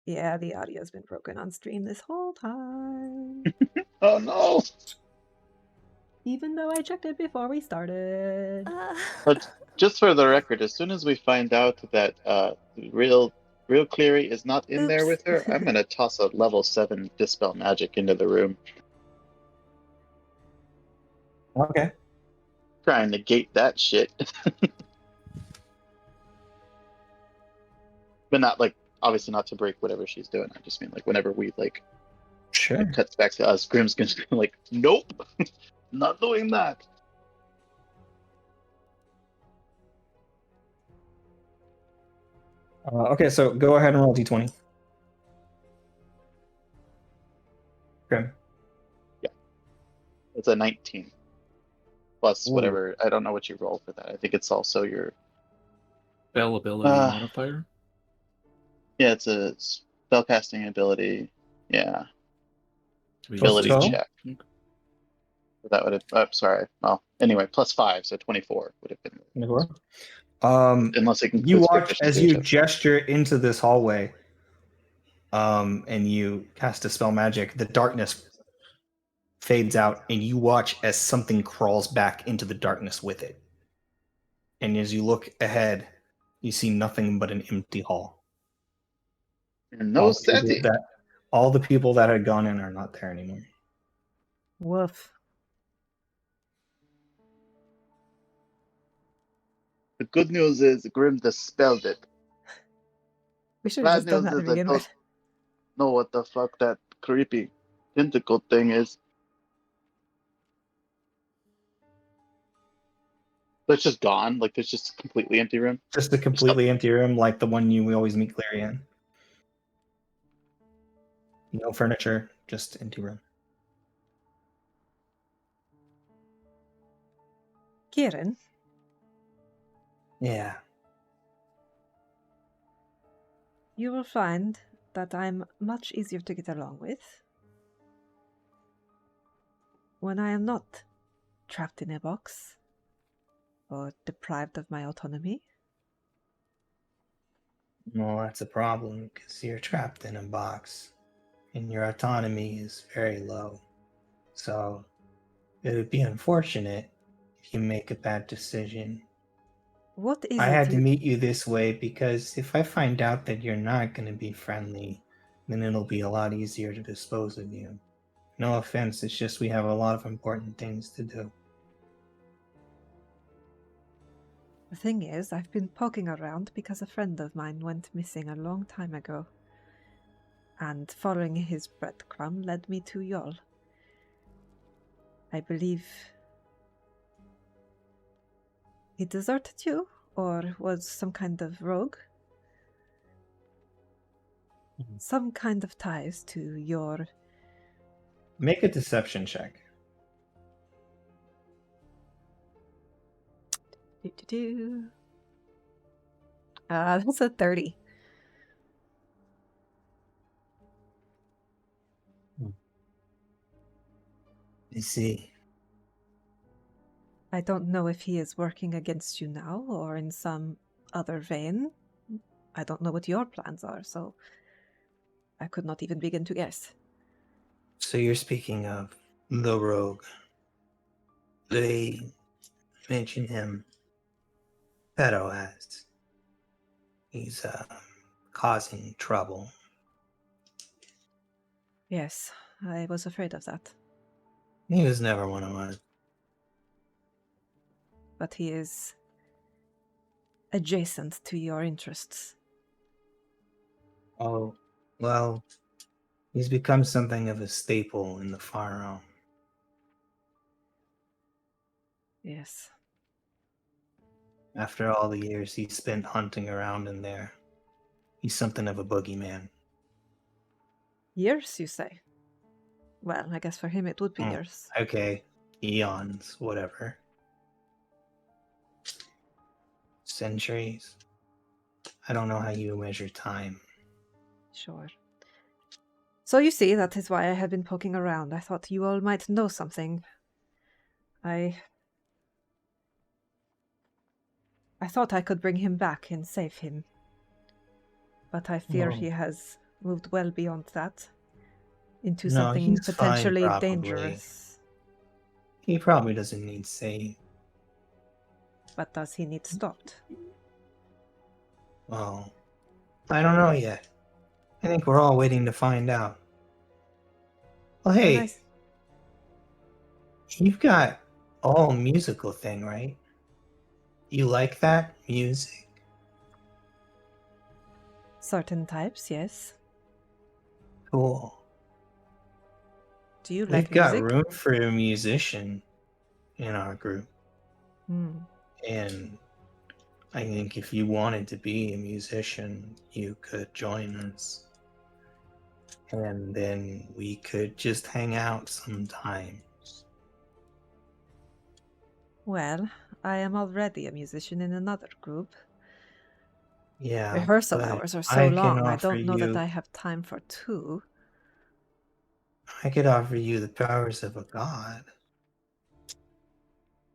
Yeah, the audio's been broken on stream this whole time. Oh no! Even though I checked it before we started. But just for the record, as soon as we find out that real Cleary is not in there Oops. with her, I'm gonna toss a level 7 dispel magic into the room. Okay. Try and negate that shit. But not like obviously not to break whatever she's doing. I just mean like whenever we like Sure. it cuts back to us, Grimm's gonna be like, nope, not doing that. Okay, so go ahead and roll d20. Okay. It's a 19 plus Ooh. whatever. I don't know what you roll for that. I think it's also your Spell ability modifier. Yeah, it's a spellcasting ability. Yeah, ability So? check. That would have. Sorry. Well, anyway, +5, so 24 would have been. 24. Unless it can. You watch as you gesture into this hallway, and you cast a spell magic. The darkness fades out, and you watch as something crawls back into the darkness with it. And as you look ahead, you see nothing but an empty hall. No SETI. All the people that had gone in are not there anymore. Woof. The good news is Grimm dispelled it. We should have Bad just done news that to is I begin don't with. know what the fuck that creepy tentacle thing is. But it's just gone. Like there's just a completely empty room. Just a completely empty room, like the one we always meet Clary in. No furniture, just empty room. Kieran? Yeah. You will find that I'm much easier to get along with when I am not trapped in a box or deprived of my autonomy. Well, that's a problem because you're trapped in a box and your autonomy is very low. So it would be unfortunate if you make a bad decision. What is I it had to meet you this way because if I find out that you're not going to be friendly, then it'll be a lot easier to dispose of you. No offense, it's just we have a lot of important things to do. The thing is, I've been poking around because a friend of mine went missing a long time ago. And following his breadcrumb led me to y'all. I believe he deserted you, or was some kind of rogue. Some kind of ties to your... Make a deception check. That's a 30. I see. I don't know if he is working against you now or in some other vein. I don't know what your plans are, so I could not even begin to guess. So you're speaking of the rogue. They mention him. Pedo has. He's causing trouble. Yes, I was afraid of that. He was never one of us. But he is adjacent to your interests. Oh, well, he's become something of a staple in the Far Realm. Yes. After all the years he spent hunting around in there, he's something of a boogeyman. Years, you say? Well, I guess for him it would be years. Okay, eons, whatever. Centuries? I don't know how you measure time. Sure. So you see, that is why I have been poking around. I thought you all might know something. I thought I could bring him back and save him. But I fear he has moved well beyond that. Into No, something he's fine, potentially probably. dangerous. He probably doesn't need saved. But does he need stopped? Well, I don't know yet. I think we're all waiting to find out. Well, hey, Nice. you've got all musical thing, right? You like that music? Certain types, yes. Cool. Do you We've like got music? room for a musician in our group. Hmm. And I think if you wanted to be a musician, you could join us. And then we could just hang out sometimes. Well, I am already a musician in another group. Yeah. Rehearsal but hours are so can long, I offer don't know that you- I have time for two. I could offer you the powers of a god.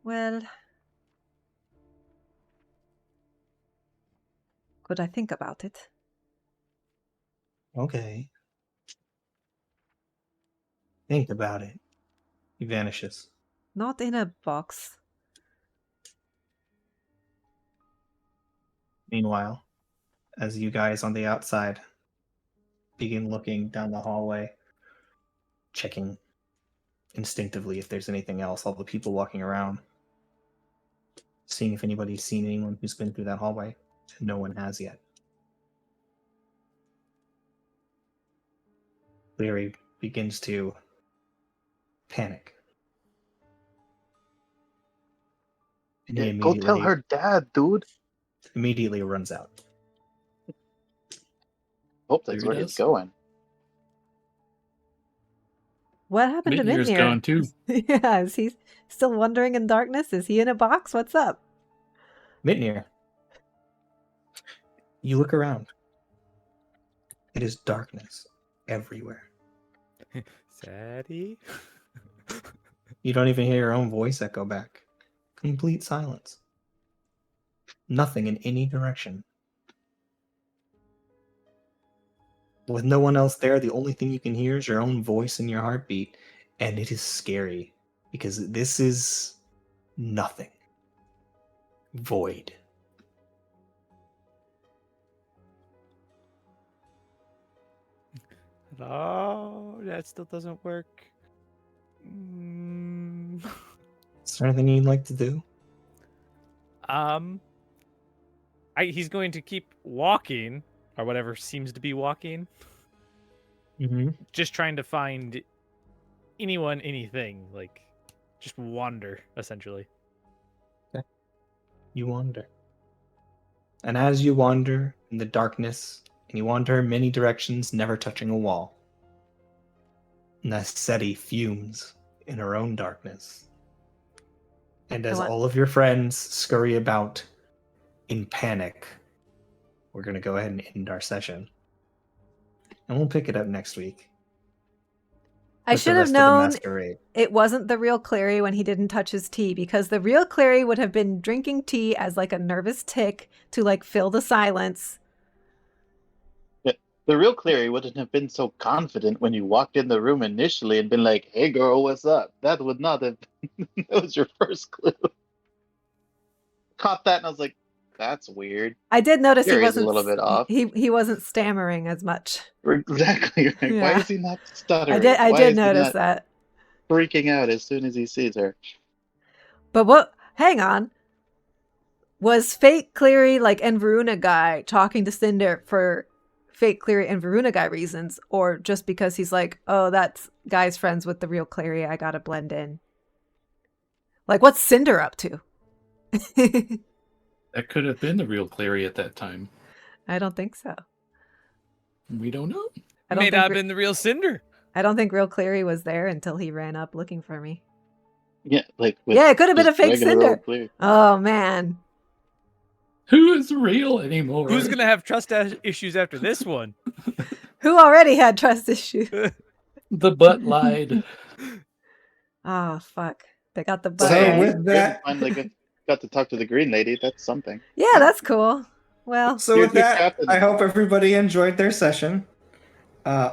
Well, could I think about it? Okay. Think about it. He vanishes. Not in a box. Meanwhile, as you guys on the outside begin looking down the hallway, checking instinctively if there's anything else, all the people walking around, seeing if anybody's seen anyone who's been through that hallway. No one has yet. Leary begins to panic. And he Yeah, go tell immediately, her dad, dude. immediately runs out. Hope that's There he where he's does. going. What happened to Mid-year's Midnir? gone too. Yeah, is he still wandering in darkness? Is he in a box? What's up? Mitnir, you look around. It is darkness everywhere. Sadie? You don't even hear your own voice echo back. Complete silence. Nothing in any direction. With no one else there, the only thing you can hear is your own voice and your heartbeat. And it is scary because this is nothing. Void. No, that still doesn't work. Mm. Is there anything you'd like to do? He's going to keep walking, or whatever seems to be walking, Mm-hmm. just trying to find anyone, anything, like just wander, essentially. You wander. And as you wander in the darkness, and you wander in many directions, never touching a wall, Nassetti fumes in her own darkness. And as What? all of your friends scurry about in panic, we're going to go ahead and end our session. And we'll pick it up next week. I with the should have rest of the known Masquerade. it wasn't the real Clary when he didn't touch his tea, because the real Clary would have been drinking tea as like a nervous tick to like fill the silence. Yeah, the real Cleary wouldn't have been so confident when you walked in the room initially and been like, "Hey, girl, what's up?" That would not have. That was your first clue. Caught that, and I was like, "That's weird." I did notice he Gary's a wasn't little bit off. he wasn't stammering as much. Exactly right. Why Yeah. is he not stuttering? I Why did is he notice not that. freaking out as soon as he sees her? But what? Hang on. Was Fake Cleary like and Varuna guy talking to Cinder for Fake Cleary and Varuna guy reasons, or just because he's like, oh, that guy's friends with the real Cleary, I gotta blend in? Like, what's Cinder up to? That could have been the real Clary at that time. I don't think so. We don't know. I don't May not think have been the real Cinder. I don't think real Cleary was there until he ran up looking for me. Yeah, like with Yeah, it could have been a just fake regular Cinder. old Cleary. Oh man. Who is real anymore? Who's gonna have trust issues after this one? Who already had trust issues? The butt lied. Oh fuck. They got the butt So right. with that- Finally got to talk to the green lady. That's something. Yeah, that's cool. Well, So You're with the that, captain. I hope everybody enjoyed their session.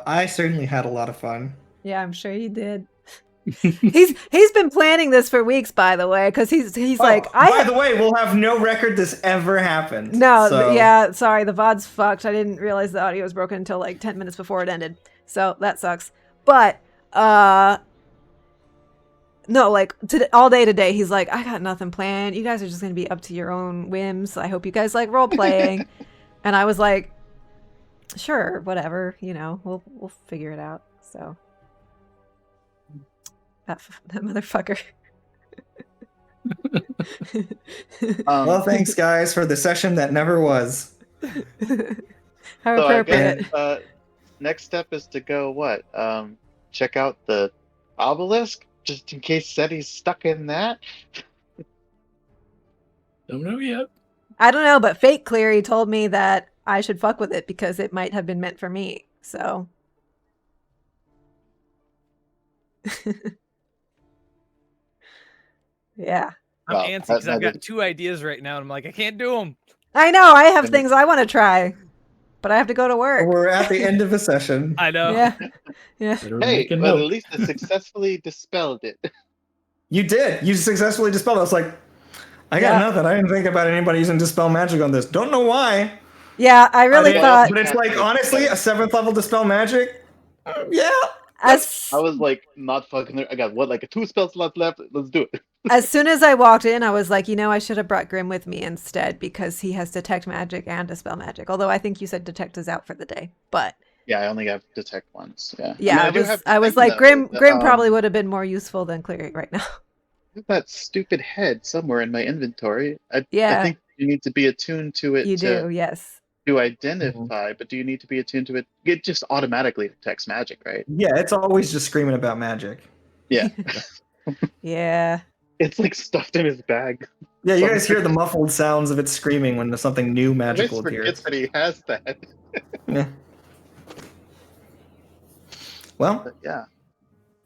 I certainly had a lot of fun. Yeah, I'm sure you did. He's been planning this for weeks, by the way, because he's like, by the way, we'll have no record this ever happened. No, so... yeah, sorry, the VOD's fucked. I didn't realize the audio was broken until like 10 minutes before it ended. So that sucks. But no, like all day today, he's like, I got nothing planned. You guys are just gonna be up to your own whims. I hope you guys like role playing. And I was like, sure, whatever. You know, we'll figure it out. So that motherfucker. Well, thanks, guys, for the session that never was. How So I appropriate. guess, next step is to go check out the obelisk, just in case Seti's stuck in that. Don't know yet. I don't know, but Fate Cleary told me that I should fuck with it because it might have been meant for me. So. Yeah. I'm Well, antsy because I've that- got 2 ideas right now, and I'm like, I can't do them. I know, I have things I want to try, but I have to go to work. We're at the end of a session. I know. Yeah. Yeah. Better Hey, make a but at note. least it successfully dispelled it. You did. You successfully dispelled it. I was like, I got Yeah. nothing. I didn't think about anybody using Dispel Magic on this. Don't know why. Yeah, I really mean, thought But it's like, honestly, a 7th level Dispel Magic? Yeah. as I was like, not fucking there. I got like a 2 spell slots left. Let's do it. as soon as I walked in, I was like, I should have brought Grim with me instead because he has Detect Magic and Dispel Magic. Although I think you said Detect is out for the day, but Yeah, I only have detect once. Yeah. yeah, I mean, I was like, Grim probably would have been more useful than Cleary right now. that stupid head somewhere in my inventory. I Yeah. think you need to be attuned to it You do, yes. to identify, but do you need to be attuned to it? It just automatically detects magic, right? Yeah, it's always just screaming about magic. Yeah. Yeah. It's like stuffed in his bag. Yeah, you guys hear the muffled sounds of it screaming when something new magical I always appears. forget that he has that. Yeah. Well, But yeah.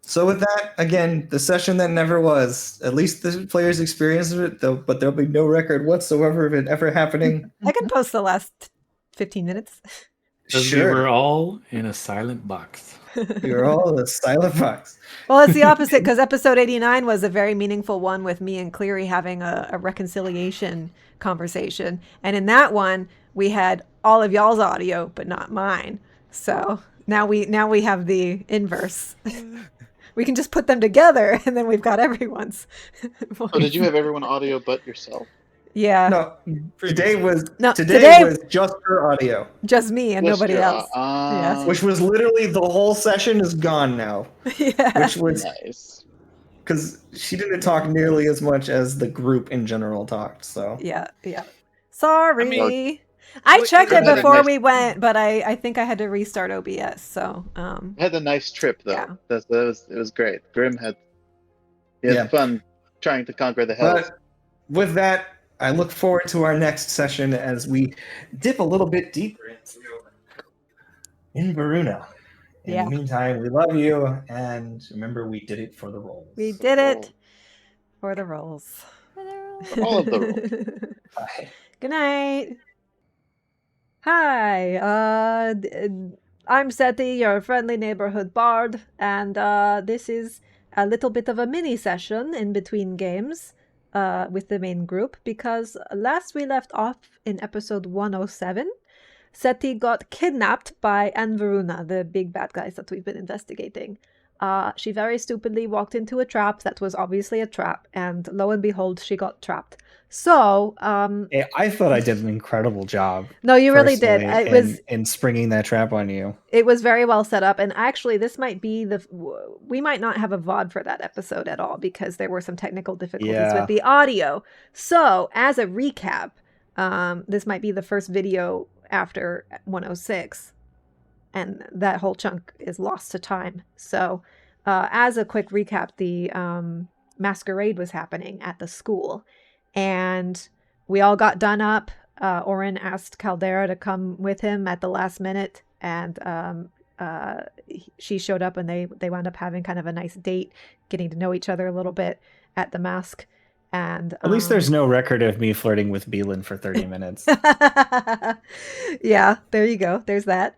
so with that, again, the session that never was. At least the players experienced it, though, but there'll be no record whatsoever of it ever happening. I can post the last 15 minutes. Because we were all in a silent box. You're all a silent box. Well, it's the opposite because episode 89 was a very meaningful one with me and Cleary having a reconciliation conversation. And in that one, we had all of y'all's audio, but not mine. So now we have the inverse. We can just put them together and then we've got everyone's voice. Oh, did you have everyone audio but yourself? Yeah. No, today was just her audio, just me and nobody else. Yes. which was literally the whole session is gone now. Yeah. Which was Nice. because she didn't talk nearly as much as the group in general talked. So Yeah. Sorry. I mean, I checked it Grim had a before nice- we went, but I think I had to restart OBS. So I had a nice trip though. Yeah. It was great. Grim had Yeah. fun trying to conquer the hells. But with that, I look forward to our next session as we dip a little bit deeper in Varuna. In Yeah. the meantime, we love you, and remember, we did it for the rolls. we did it for the rolls. For all of the rolls. Bye. Good night. Hi, I'm Seti, your friendly neighborhood bard, and this is a little bit of a mini session in between games with the main group, because last we left off in episode 107, Seti got kidnapped by Anvaruna, the big bad guys that we've been investigating. She very stupidly walked into a trap that was obviously a trap, and lo and behold, she got trapped. So, Hey, I thought I did an incredible job. no, you really did. personally, in springing that trap on you. It was very well set up, and actually, this might be we might not have a VOD for that episode at all because there were some technical difficulties Yeah. with the audio. So, as a recap, this might be the first video after 106, and that whole chunk is lost to time. So, as a quick recap, the Masquerade was happening at the school, and we all got done up. Orin asked Caldera to come with him at the last minute, and she showed up, and they wound up having kind of a nice date, getting to know each other a little bit at the mask. And At least there's no record of me flirting with Beelan for 30 minutes. yeah, there you go. There's that.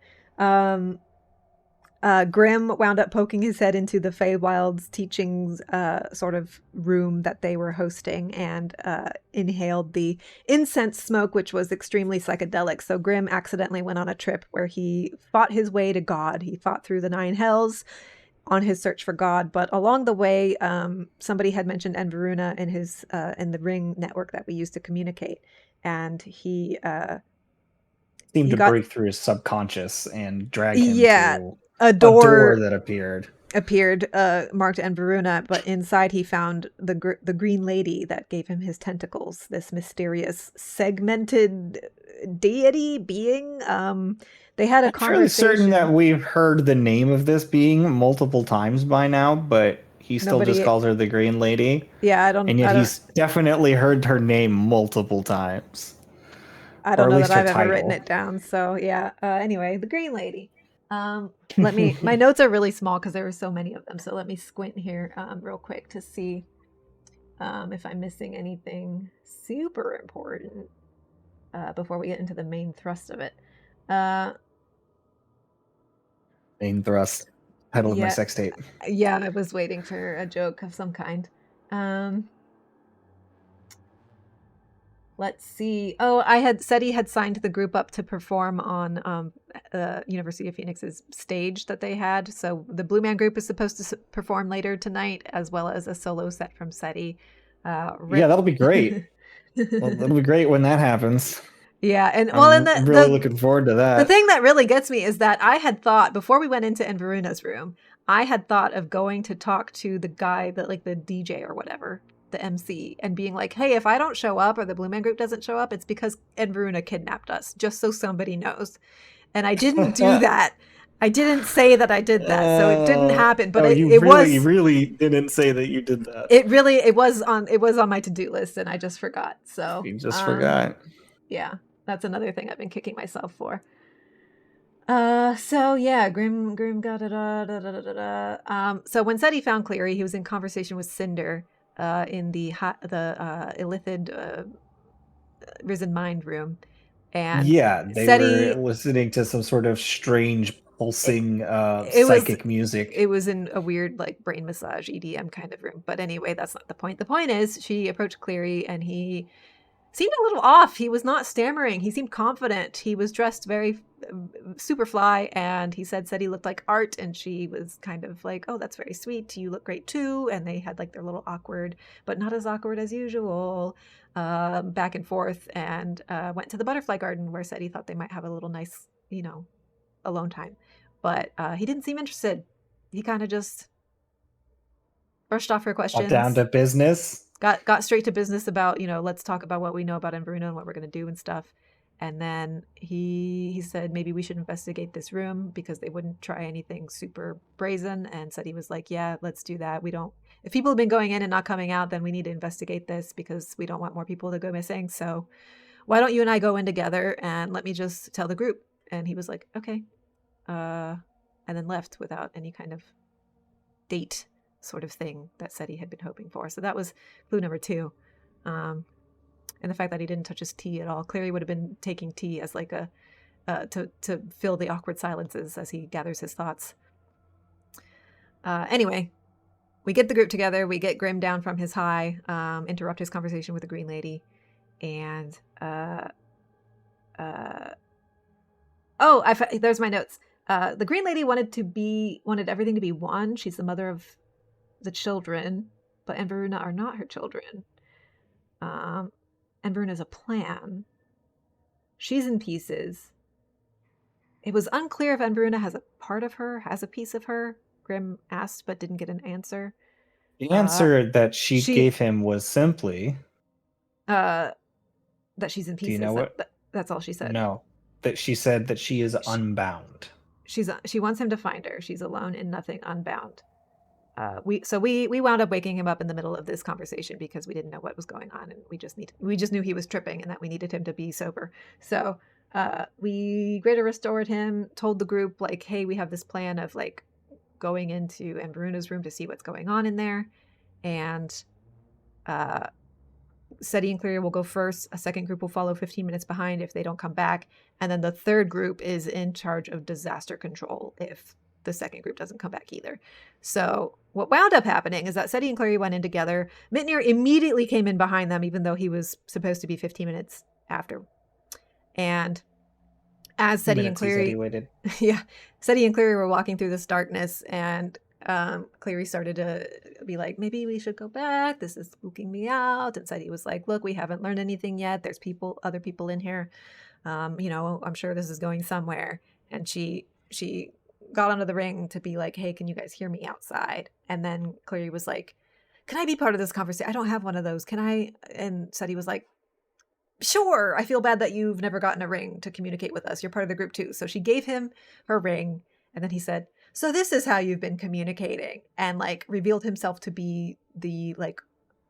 Grim wound up poking his head into the Feywild's teachings sort of room that they were hosting and inhaled the incense smoke, which was extremely psychedelic. So Grim accidentally went on a trip where he fought his way to God. He fought through the 9 hells on his search for God. But along the way, somebody had mentioned Enveruna in his in the ring network that we used to communicate. And he Seemed to got break through his subconscious and drag him yeah, to a a door door that appeared. marked Enveruna, but inside he found the green lady that gave him his tentacles, this mysterious segmented deity being. They had a I'm fairly certain conversation. that we've heard the name of this being multiple times by now, but he still just Nobody- calls her the Green Lady. Yeah, And yet he's definitely heard her name multiple times. I or don't at know least that her I've ever written title. it down. So yeah. Anyway, the green lady. My notes are really small because there were so many of them. So let me squint here real quick to see if I'm missing anything super important before we get into the main thrust of it. Main thrust. Title of my Yeah. sex tape. Yeah, I was waiting for a joke of some kind. Let's see. Oh, I had said he had signed the group up to perform on University of Phoenix's stage that they had. So the Blue Man group is supposed to perform later tonight, as well as a solo set from SETI. Yeah, that'll be great. Well, that'll be great when that happens. Yeah, and I'm really looking forward to that. The thing that really gets me is that I had thought before we went into Enveruna's room, I had thought of going to talk to the guy that like the DJ or whatever, the MC, and being like, hey, if I don't show up or the Blue Man Group doesn't show up, it's because Enveruna kidnapped us, just so somebody knows. And I didn't do that. I didn't say that I did that, so it didn't happen. But you really didn't say that you did that. It was on my to-do list, and I just forgot. So you just forgot. Yeah, that's another thing I've been kicking myself for. So yeah, Grim got it. So when SETI found Cleary, he was in conversation with Cinder, in the illithid risen mind room, and yeah, they SETI were listening to some sort of strange pulsing psychic music. It was in a weird like brain massage EDM kind of room. But anyway, that's not the point. The point is she approached Cleary and he seemed a little off. He was not stammering. He seemed confident. He was dressed very super fly, and he said he looked like art, and she was kind of like, oh, that's very sweet. You look great too. And they had like their little awkward, but not as awkward as usual, back and forth, and went to the butterfly garden where SETI thought they might have a little nice, alone time. But he didn't seem interested. He kind of just brushed off her questions. Got down to business. Got straight to business about, let's talk about what we know about Enveruna and what we're going to do and stuff. And then he said maybe we should investigate this room because they wouldn't try anything super brazen, and said he was like, yeah, let's do that. If people have been going in and not coming out, then we need to investigate this because we don't want more people to go missing. So why don't you and I go in together and let me just tell the group? And he was like, okay. And then left without any kind of date sort of thing that SETI had been hoping for. So that was clue number 2. And the fact that he didn't touch his tea at all. Clearly would have been taking tea as like to fill the awkward silences as he gathers his thoughts. Anyway, we get the group together. We get Grim down from his high, interrupt his conversation with the Green Lady. And there's my notes. The Green Lady wanted everything to be one. She's the mother of the children, but Enveruna are not her children. Enveruna's a plan. She's in pieces. It was unclear if Enveruna has a piece of her. Grim asked, but didn't get an answer. The answer that she gave him was simply that she's in pieces. Do you know what? That's all she said. No, that she said that she is unbound. She wants him to find her. She's alone in nothing, unbound. We wound up waking him up in the middle of this conversation because we didn't know what was going on, and we just knew he was tripping and that we needed him to be sober. So we greater restored him, told the group like, hey, we have this plan of like going into Enveruna's room to see what's going on in there, and SETI and Cleary will go first. A second group will follow 15 minutes behind if they don't come back, and then the third group is in charge of disaster control if the second group doesn't come back either. So what wound up happening is that Seti and Clary went in together. Mitnir immediately came in behind them, even though he was supposed to be 15 minutes after. And as Seti and Clary, Seti and Clary were walking through this darkness, and Clary started to be like, maybe we should go back. This is spooking me out. And Seti was like, look, we haven't learned anything yet. There's other people in here. I'm sure this is going somewhere. And she got onto the ring to be like, hey, can you guys hear me outside? And then Clary was like, can I be part of this conversation? I don't have one of those. Can I? And Seti was like, sure. I feel bad that you've never gotten a ring to communicate with us. You're part of the group too. So she gave him her ring. And then he said, so this is how you've been communicating, and like revealed himself to be the like,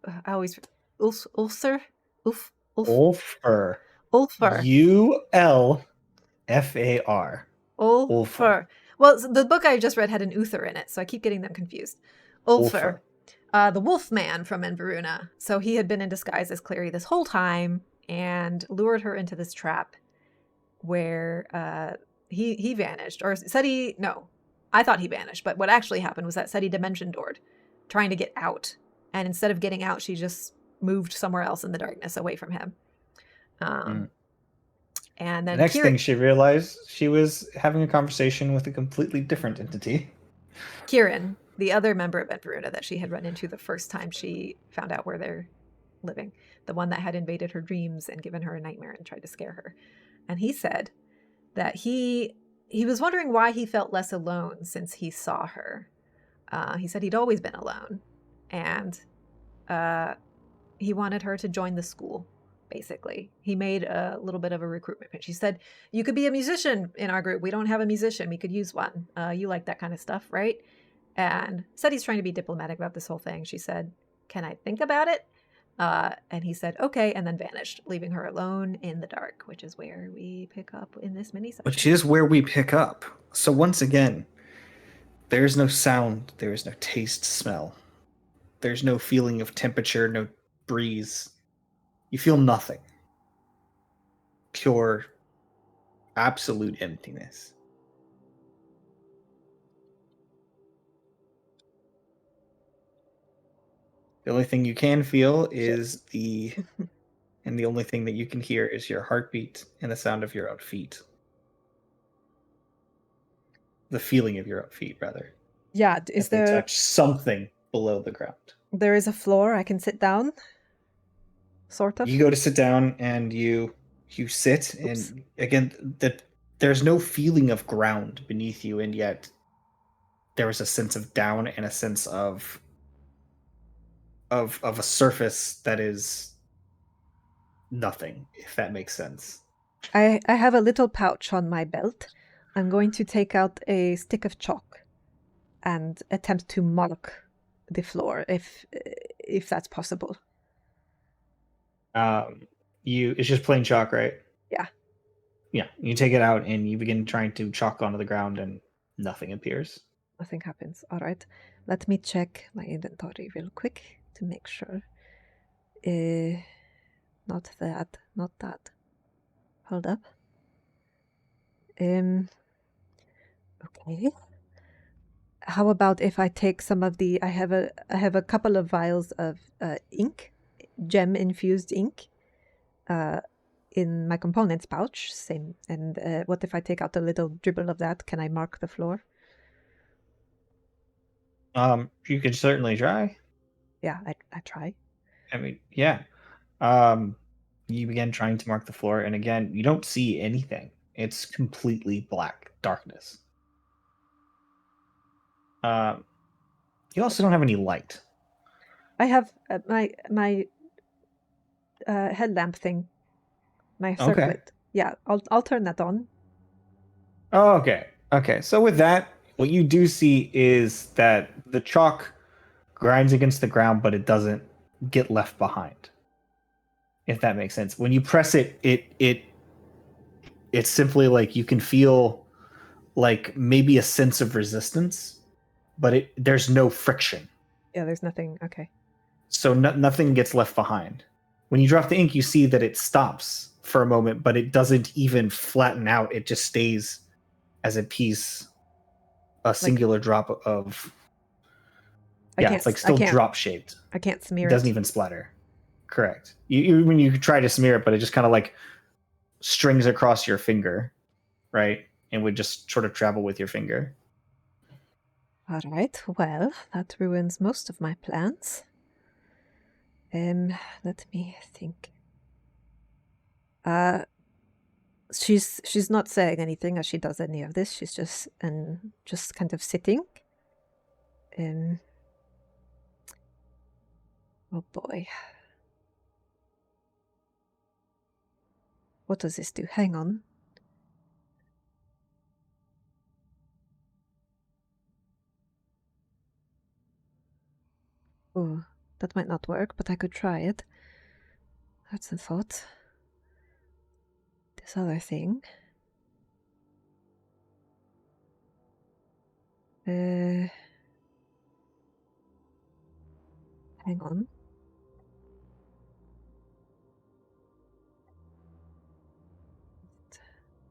Ulfr. Ulfr. Ulfr. ULFAR. Ulfr. Well, so the book I just read had an Uther in it, so I keep getting them confused. Ulfr. The wolf man from Enveruna. So he had been in disguise as Clary this whole time and lured her into this trap where he vanished. Or Seti, no, I thought he vanished, but what actually happened was that Seti dimension doored, trying to get out. And instead of getting out, she just moved somewhere else in the darkness away from him. And then the next thing she realized, she was having a conversation with a completely different entity. Kieran, the other member of Enveruna that she had run into the first time she found out where they're living. The one that had invaded her dreams and given her a nightmare and tried to scare her. And he said that he was wondering why he felt less alone since he saw her. He said he'd always been alone. And he wanted her to join the school, basically. He made a little bit of a recruitment pitch. He said, you could be a musician in our group. We don't have a musician. We could use one. You like that kind of stuff, right? And said he's trying to be diplomatic about this whole thing. She said, can I think about it? And he said, okay, and then vanished, leaving her alone in the dark, which is where we pick up in this mini section. Which is where we pick up. So once again, there is no sound, there is no taste, smell. There's no feeling of temperature, no breeze. You feel nothing. Pure, absolute emptiness. The only thing you can feel is and the only thing that you can hear is your heartbeat and the sound of your own feet. The feeling of your own feet, rather. Yeah, is they there touch something below the ground? There is a floor I can sit down, sort of. You go to sit down and you sit, and again, there's no feeling of ground beneath you, and yet there is a sense of down and a sense of a surface that is nothing, if that makes sense. I have a little pouch on my belt. I'm going to take out a stick of chalk and attempt to mark the floor, if that's possible. It's just plain chalk, right? Yeah. Yeah. You take it out and you begin trying to chalk onto the ground, and nothing appears. Nothing happens. All right. Let me check my inventory real quick to make sure. Not that. Not that. Hold up. Okay. How about if I take some of the? I have a couple of vials of ink, gem infused ink, in my components pouch. Same. And what if I take out a little dribble of that? Can I mark the floor? You can certainly try. Yeah, I try. I mean, yeah. You begin trying to mark the floor, and again, you don't see anything. It's completely black darkness. You also don't have any light. I have my headlamp thing. My circlet. Okay. Yeah, I'll turn that on. Oh, okay. Okay. So with that, what you do see is that the chalk grinds against the ground, but it doesn't get left behind. If that makes sense. When you press it, it's simply like you can feel like maybe a sense of resistance, but there's no friction. Yeah, there's nothing. Okay. So nothing gets left behind. When you drop the ink, you see that it stops for a moment, but it doesn't even flatten out. It just stays as a piece a singular drop of. I Yeah, can't. it's like I still can't. drop shaped. I can't smear It doesn't it. even splatter. Correct. You try to smear it, but it just kind of like strings across your finger, right? And would just sort of travel with your finger. All right. Well, that ruins most of my plans. Let me think. She's not saying anything as she does any of this. She's just kind of sitting. Oh boy. What does this do? Hang on. Oh, that might not work, but I could try it. That's a thought. This other thing. Hang on.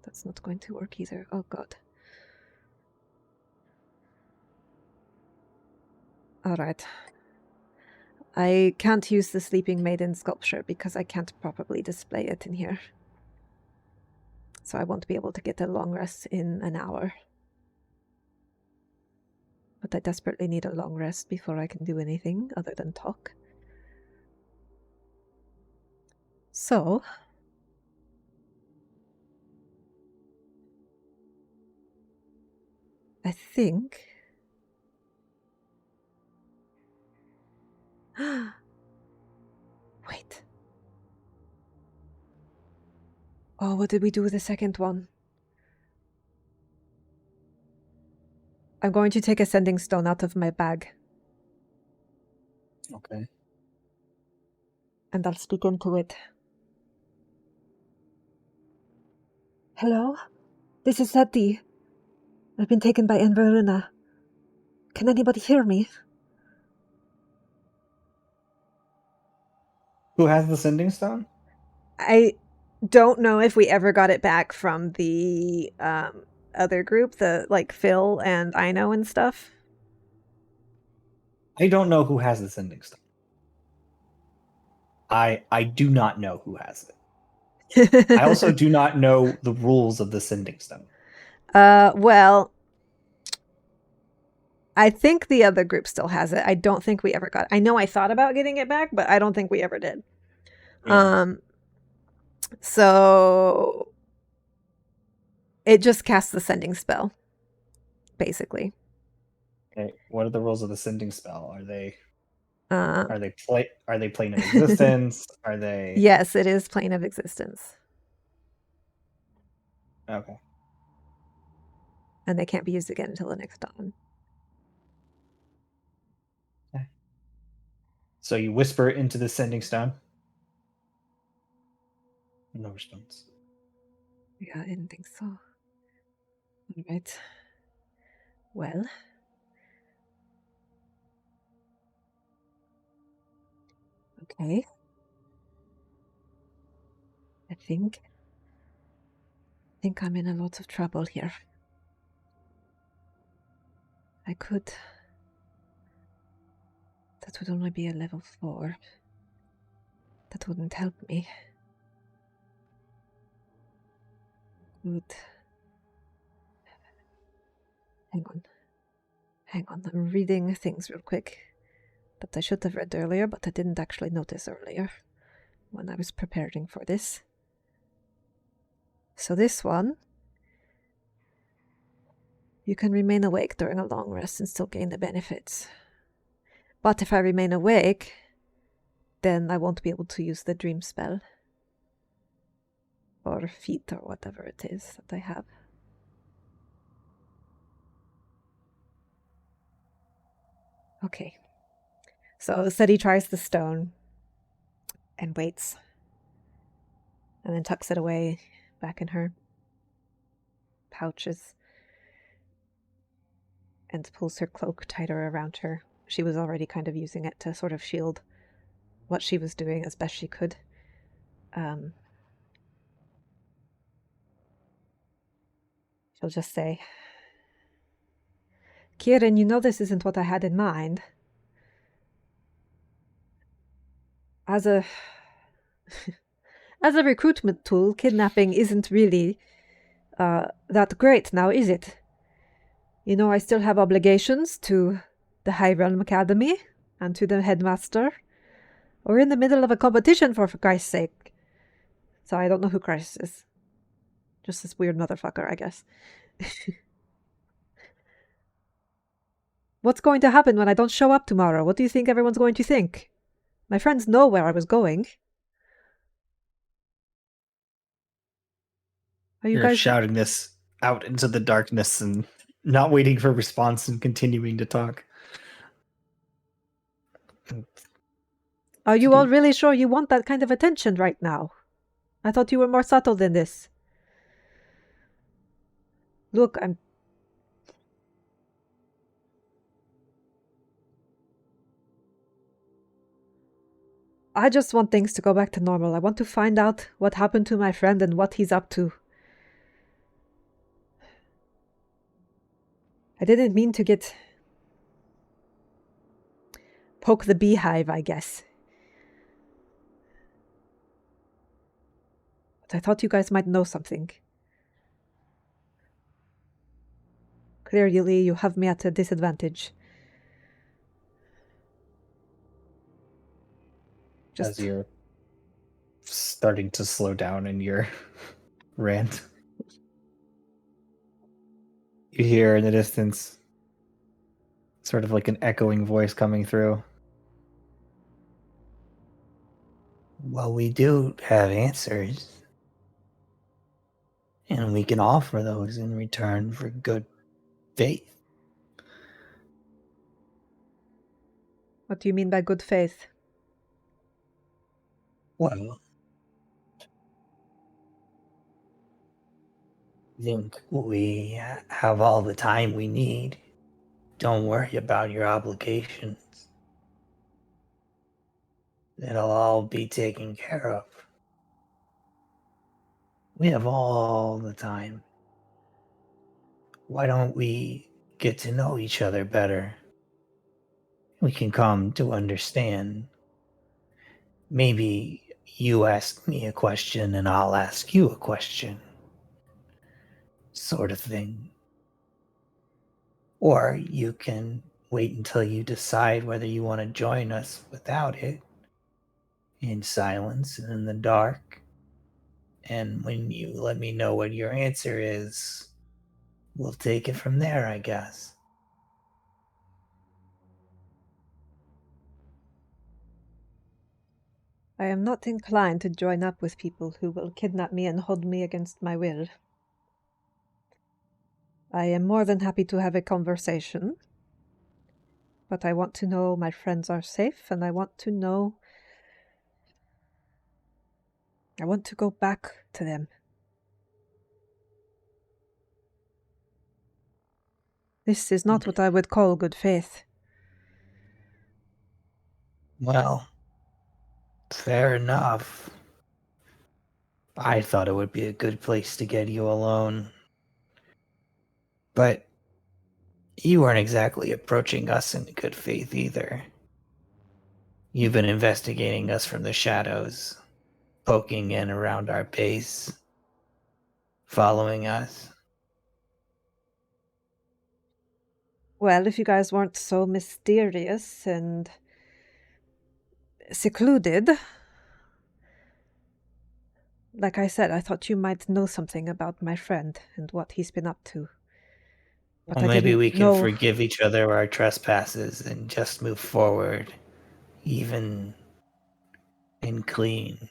That's not going to work either. Oh god. Alright. I can't use the Sleeping Maiden sculpture because I can't properly display it in here. So I won't be able to get a long rest in an hour. But I desperately need a long rest before I can do anything other than talk. So... I think... Wait. Oh, what did we do with the second one? I'm going to take a sending stone out of my bag. Okay. And I'll speak into it. Hello? This is Seti. I've been taken by Enveruna. Can anybody hear me? Who has the sending stone? I don't know if we ever got it back from the other group, the like Phil and Ino and stuff. I don't know who has the sending stone. I do not know who has it. I also do not know the rules of the sending stone. Well, I think the other group still has it. I don't think we ever got it. I know I thought about getting it back, but I don't think we ever did. Yeah. So it just casts the sending spell, basically. Okay. What are the rules of the sending spell? Are they Uh, plane of existence? Are they yes, it is plane of existence. Okay. And they can't be used again until the next dawn. Okay. So you whisper into the sending stone. No response. Yeah, I didn't think so. Alright. Well. Okay. I think I'm in a lot of trouble here. I could... That would only be a level 4. That wouldn't help me. Good. Hang on, I'm reading things real quick that I should have read earlier, but I didn't actually notice earlier when I was preparing for this. So this one, you can remain awake during a long rest and still gain the benefits. But if I remain awake, then I won't be able to use the dream spell. Or feat, or whatever it is that I have. Okay. So Seti tries the stone and waits. And then tucks it away back in her pouches. And pulls her cloak tighter around her. She was already kind of using it to sort of shield what she was doing as best she could. She'll just say, Kieran, you know this isn't what I had in mind. As a as a recruitment tool, kidnapping isn't really that great now, is it? You know, I still have obligations to the High Realm Academy and to the headmaster. We're in the middle of a competition for Christ's sake. So I don't know who Christ is. Just this weird motherfucker, I guess. What's going to happen when I don't show up tomorrow? What do you think everyone's going to think? My friends know where I was going. Are you You're guys... shouting this out into the darkness and not waiting for a response and continuing to talk. Are you all really sure you want that kind of attention right now? I thought you were more subtle than this. Look, I just want things to go back to normal. I want to find out what happened to my friend and what he's up to. I didn't mean to poke the beehive, I guess. But I thought you guys might know something. Clearly, you have me at a disadvantage. As you're starting to slow down in your rant, you hear in the distance sort of like an echoing voice coming through. Well, we do have answers, and we can offer those in return for good faith. What do you mean by good faith? Well, I think we have all the time we need. Don't worry about your obligations. It'll all be taken care of. We have all the time. Why don't we get to know each other better? We can come to understand. Maybe you ask me a question and I'll ask you a question. Sort of thing. Or you can wait until you decide whether you want to join us without it. In silence and in the dark. And when you let me know what your answer is, we'll take it from there, I guess. I am not inclined to join up with people who will kidnap me and hold me against my will. I am more than happy to have a conversation, but I want to know my friends are safe, and I want to know... I want to go back to them. This is not what I would call good faith. Well, fair enough. I thought it would be a good place to get you alone. But you weren't exactly approaching us in good faith either. You've been investigating us from the shadows, poking in around our base, following us. Well, if you guys weren't so mysterious and secluded, like I said, I thought you might know something about my friend and what he's been up to. But Well, I maybe didn't we can know... forgive each other our trespasses and just move forward, even and clean.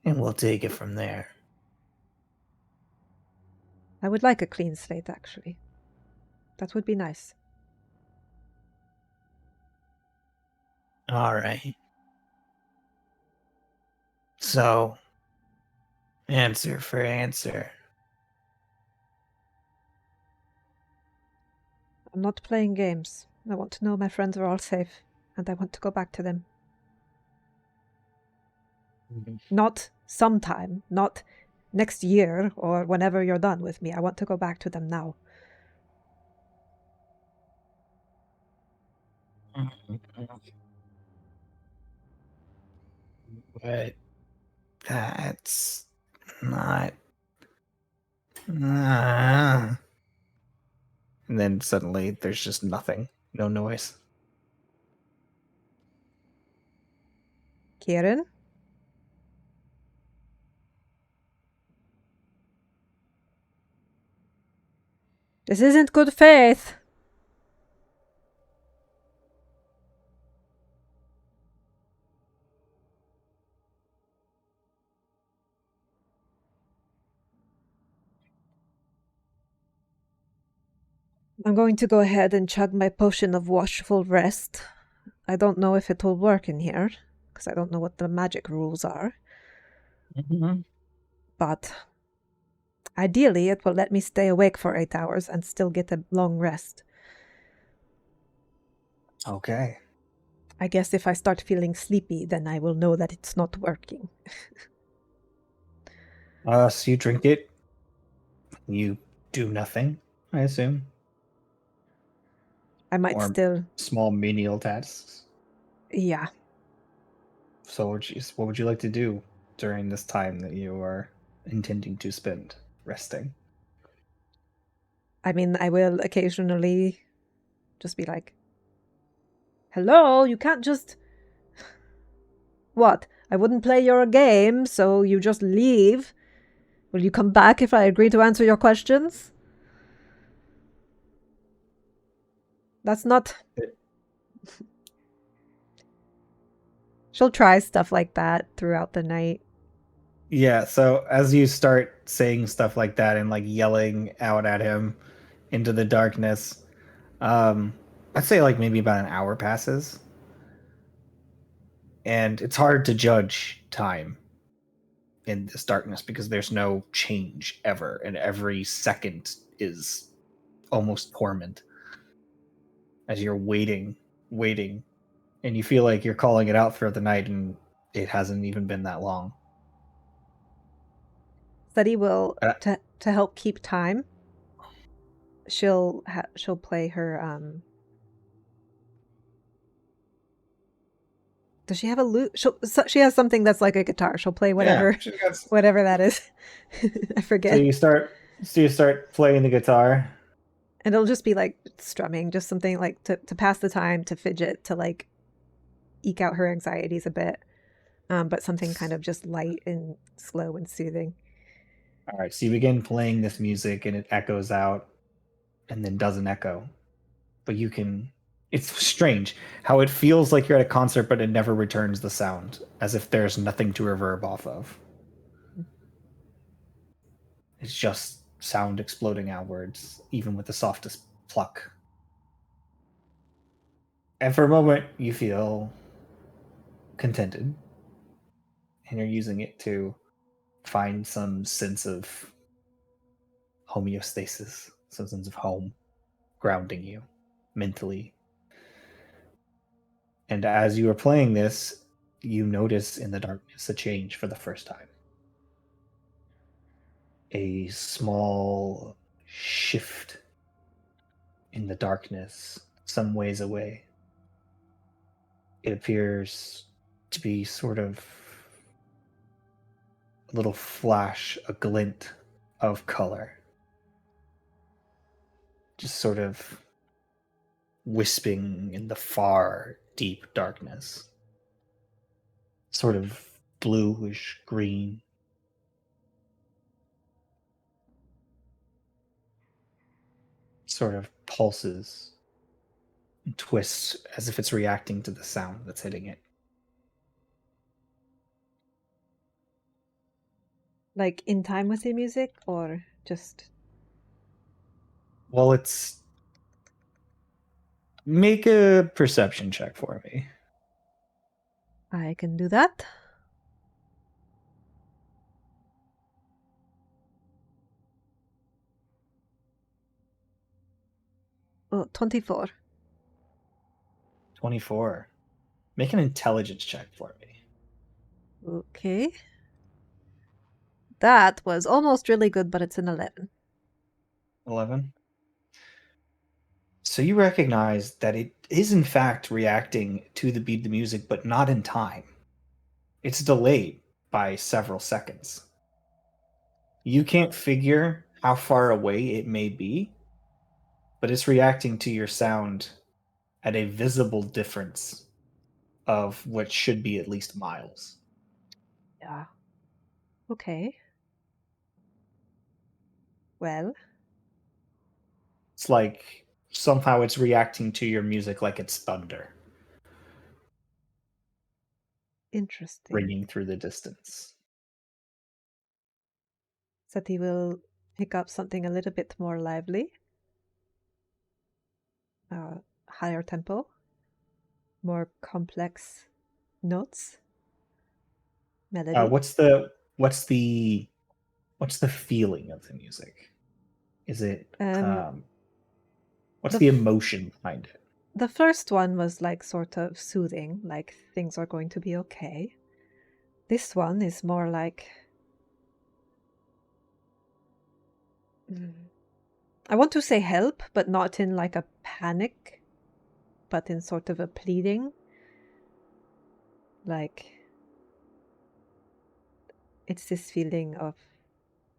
And we'll take it from there. I would like a clean slate, actually. That would be nice. All right. So, answer for answer. I'm not playing games. I want to know my friends are all safe, and I want to go back to them. Not sometime, not next year or whenever you're done with me. I want to go back to them now. But that's not. And then suddenly there's just nothing, no noise. Kieran? This isn't good faith. I'm going to go ahead and chug my potion of watchful rest. I don't know if it will work in here, because I don't know what the magic rules are. But ideally, it will let me stay awake for 8 hours and still get a long rest. Okay. I guess if I start feeling sleepy, then I will know that it's not working. So you drink it. You do nothing, I assume. I might Or still... small menial tasks. Yeah. So what would you like to do during this time that you are intending to spend resting? I mean, I will occasionally just be like, hello, you can't just... What? I wouldn't play your game, so you just leave? Will you come back if I agree to answer your questions? That's not... She'll try stuff like that throughout the night. Yeah, so as you start saying stuff like that and like yelling out at him into the darkness, I'd say like maybe about an hour passes. And it's hard to judge time in this darkness because there's no change ever, and every second is almost torment as you're waiting, and you feel like you're calling it out throughout the night, and it hasn't even been that long. Study will, to help keep time, she'll play her, does she have a lute? She has something that's like a guitar. She'll play whatever, whatever that is. I forget. So you start playing the guitar. And it'll just be like strumming, just something like to pass the time, to fidget, to like eke out her anxieties a bit. But something kind of just light and slow and soothing. All right, so you begin playing this music and it echoes out and then doesn't echo. But you can... It's strange how it feels like you're at a concert, but it never returns the sound, as if there's nothing to reverb off of. It's just sound exploding outwards, even with the softest pluck. And for a moment, you feel contented, and you're using it to find some sense of homeostasis, some sense of home, grounding you mentally. And as you are playing this, you notice in the darkness a change for the first time. A small shift in the darkness, some ways away. It appears to be sort of a little flash, a glint of color. Just sort of wisping in the far, deep darkness. Sort of bluish green. Sort of pulses and twists as if it's reacting to the sound that's hitting it. Like in time with the music, or just... Well, it's... Make a perception check for me. I can do that. Oh, 24. 24. Make an intelligence check for me. Okay. That was almost really good, but it's an 11. 11. So you recognize that it is in fact reacting to the beat of the music, but not in time. It's delayed by several seconds. You can't figure how far away it may be, but it's reacting to your sound at a visible difference of what should be at least miles. Yeah. Okay. Well, It's like somehow it's reacting to your music like it's thunder interesting. ringing through the distance. Seti will pick up something a little bit more lively. Higher tempo. More complex notes. Melody. What's the feeling of the music? Is it what's the the f- emotion behind it? The first one was like sort of soothing, like things are going to be okay. This one is more like I want to say help, but not in like a panic, but in sort of a pleading. Like it's this feeling of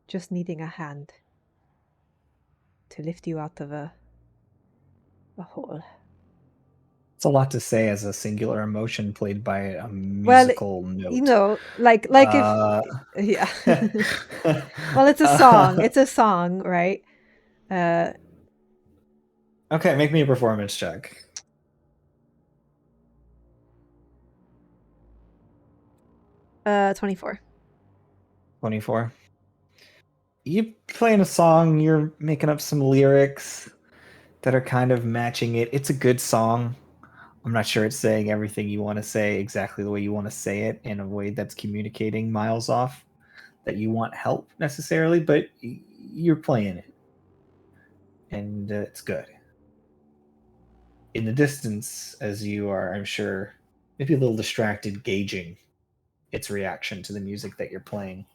just needing a hand to lift you out of a hole. It's a lot to say as a singular emotion played by a musical note. You know, like if yeah. Well, it's a song. It's a song, right? Okay, make me a performance check. 24. 24. You playing a song, you're making up some lyrics that are kind of matching it. It's a good song. I'm not sure it's saying everything you want to say exactly the way you want to say it in a way that's communicating miles off that you want help necessarily, but you're playing it. And it's good. In the distance, as you are, I'm sure, maybe a little distracted gauging its reaction to the music that you're playing,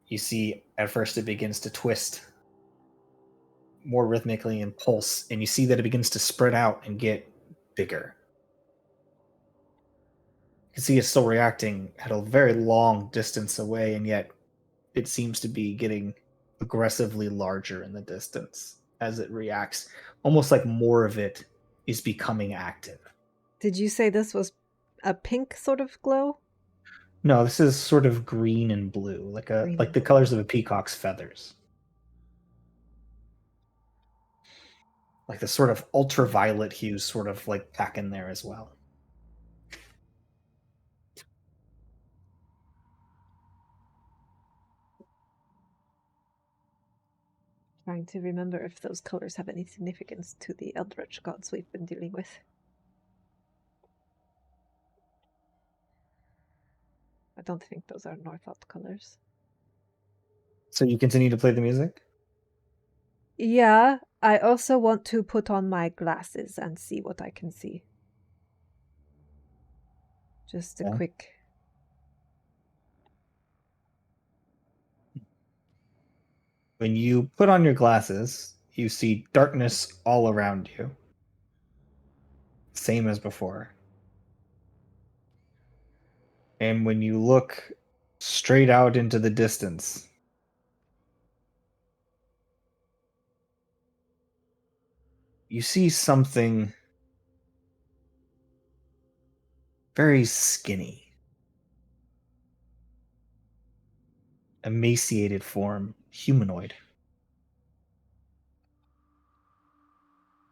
you see at first it begins to twist more rhythmically and pulse, and you see that it begins to spread out and get bigger. You can see it's still reacting at a very long distance away, and yet it seems to be getting aggressively larger in the distance as it reacts, almost like more of it is becoming active. Did you say this was a pink sort of glow? No, this is sort of green and blue, like the colors of a peacock's feathers. Like the sort of ultraviolet hues sort of like back in there as well. Trying to remember if those colors have any significance to the Eldritch gods we've been dealing with. I don't think those are Northoth colors. So you continue to play the music? Yeah, I also want to put on my glasses and see what I can see. Just a quick... When you put on your glasses, you see darkness all around you. Same as before. And when you look straight out into the distance, you see something very skinny. Emaciated form, humanoid.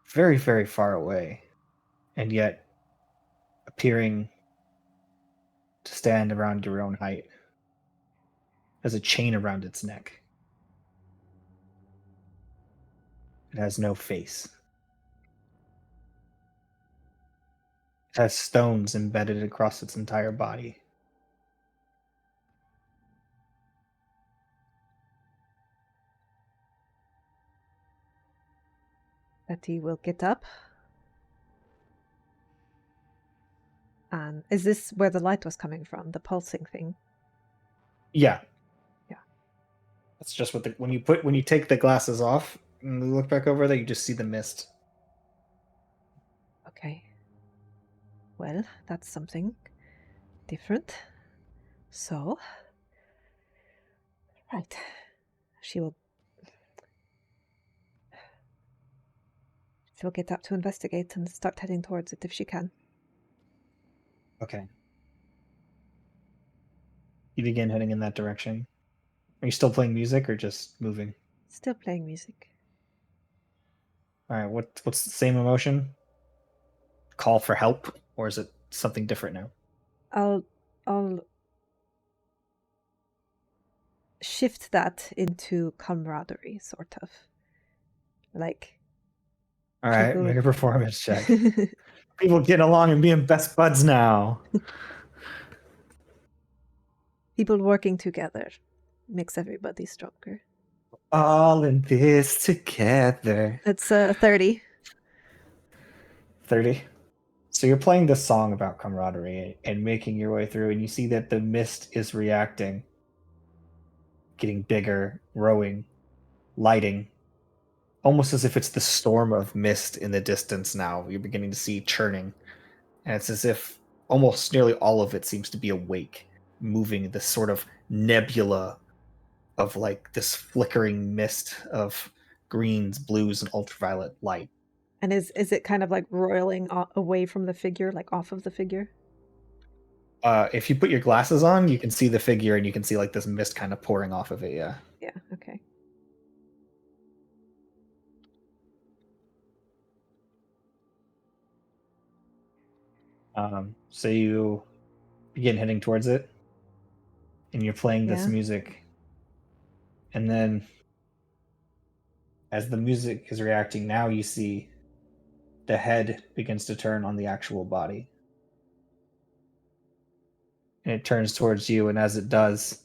Very, very far away, and yet appearing to stand around your own height. Has a chain around its neck. It has no face. It has stones embedded across its entire body. Betty will get up. And is this where the light was coming from? The pulsing thing? Yeah. Yeah. That's just what when you take the glasses off, look back over there, you just see the mist. Okay. Well, that's something different. So, right. She'll get up to investigate and start heading towards it if she can. Okay. You begin heading in that direction. Are you still playing music or just moving? Still playing music. All right. What's the same emotion? Call for help, or is it something different now? I'll shift that into camaraderie, sort of. Like. All right, people- make a performance check. People getting along and being best buds now. People working together makes everybody stronger. All in this together. It's 30. 30. So you're playing this song about camaraderie and making your way through, and you see that the mist is reacting, getting bigger, growing, lighting, almost as if it's the storm of mist in the distance now. You're beginning to see churning, and it's as if almost nearly all of it seems to be awake, moving this sort of nebula of like this flickering mist of greens, blues, and ultraviolet light. And is it kind of like roiling away from the figure, like off of the figure? If you put your glasses on, you can see the figure and you can see like this mist kind of pouring off of it, yeah. Yeah, okay. So you begin heading towards it, and you're playing this Yeah. music. And then, as the music is reacting, now you see the head begins to turn on the actual body. And it turns towards you, and as it does,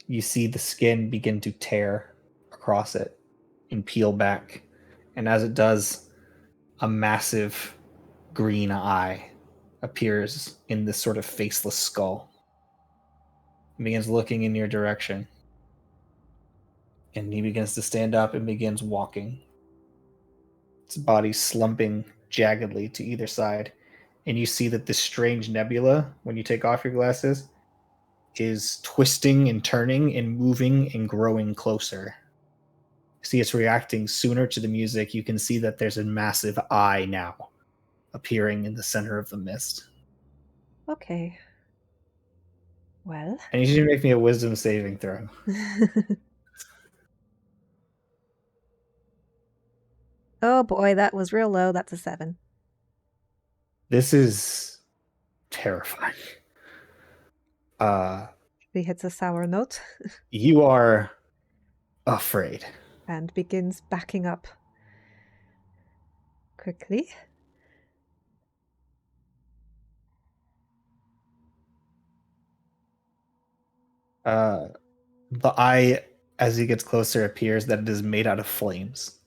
you see the skin begin to tear across it and peel back. And as it does, a massive green eye appears in this sort of faceless skull. It begins looking in your direction. And he begins to stand up and begins walking. Its body slumping jaggedly to either side. And you see that this strange nebula, when you take off your glasses, is twisting and turning and moving and growing closer. See, it's reacting sooner to the music. You can see that there's a massive eye now appearing in the center of the mist. Okay. Well. I need you to make me a wisdom saving throw. Oh boy, that was real low. That's a 7. This is terrifying. He hits a sour note You are afraid. and begins backing up quickly. The eye, as he gets closer, appears that it is made out of flames,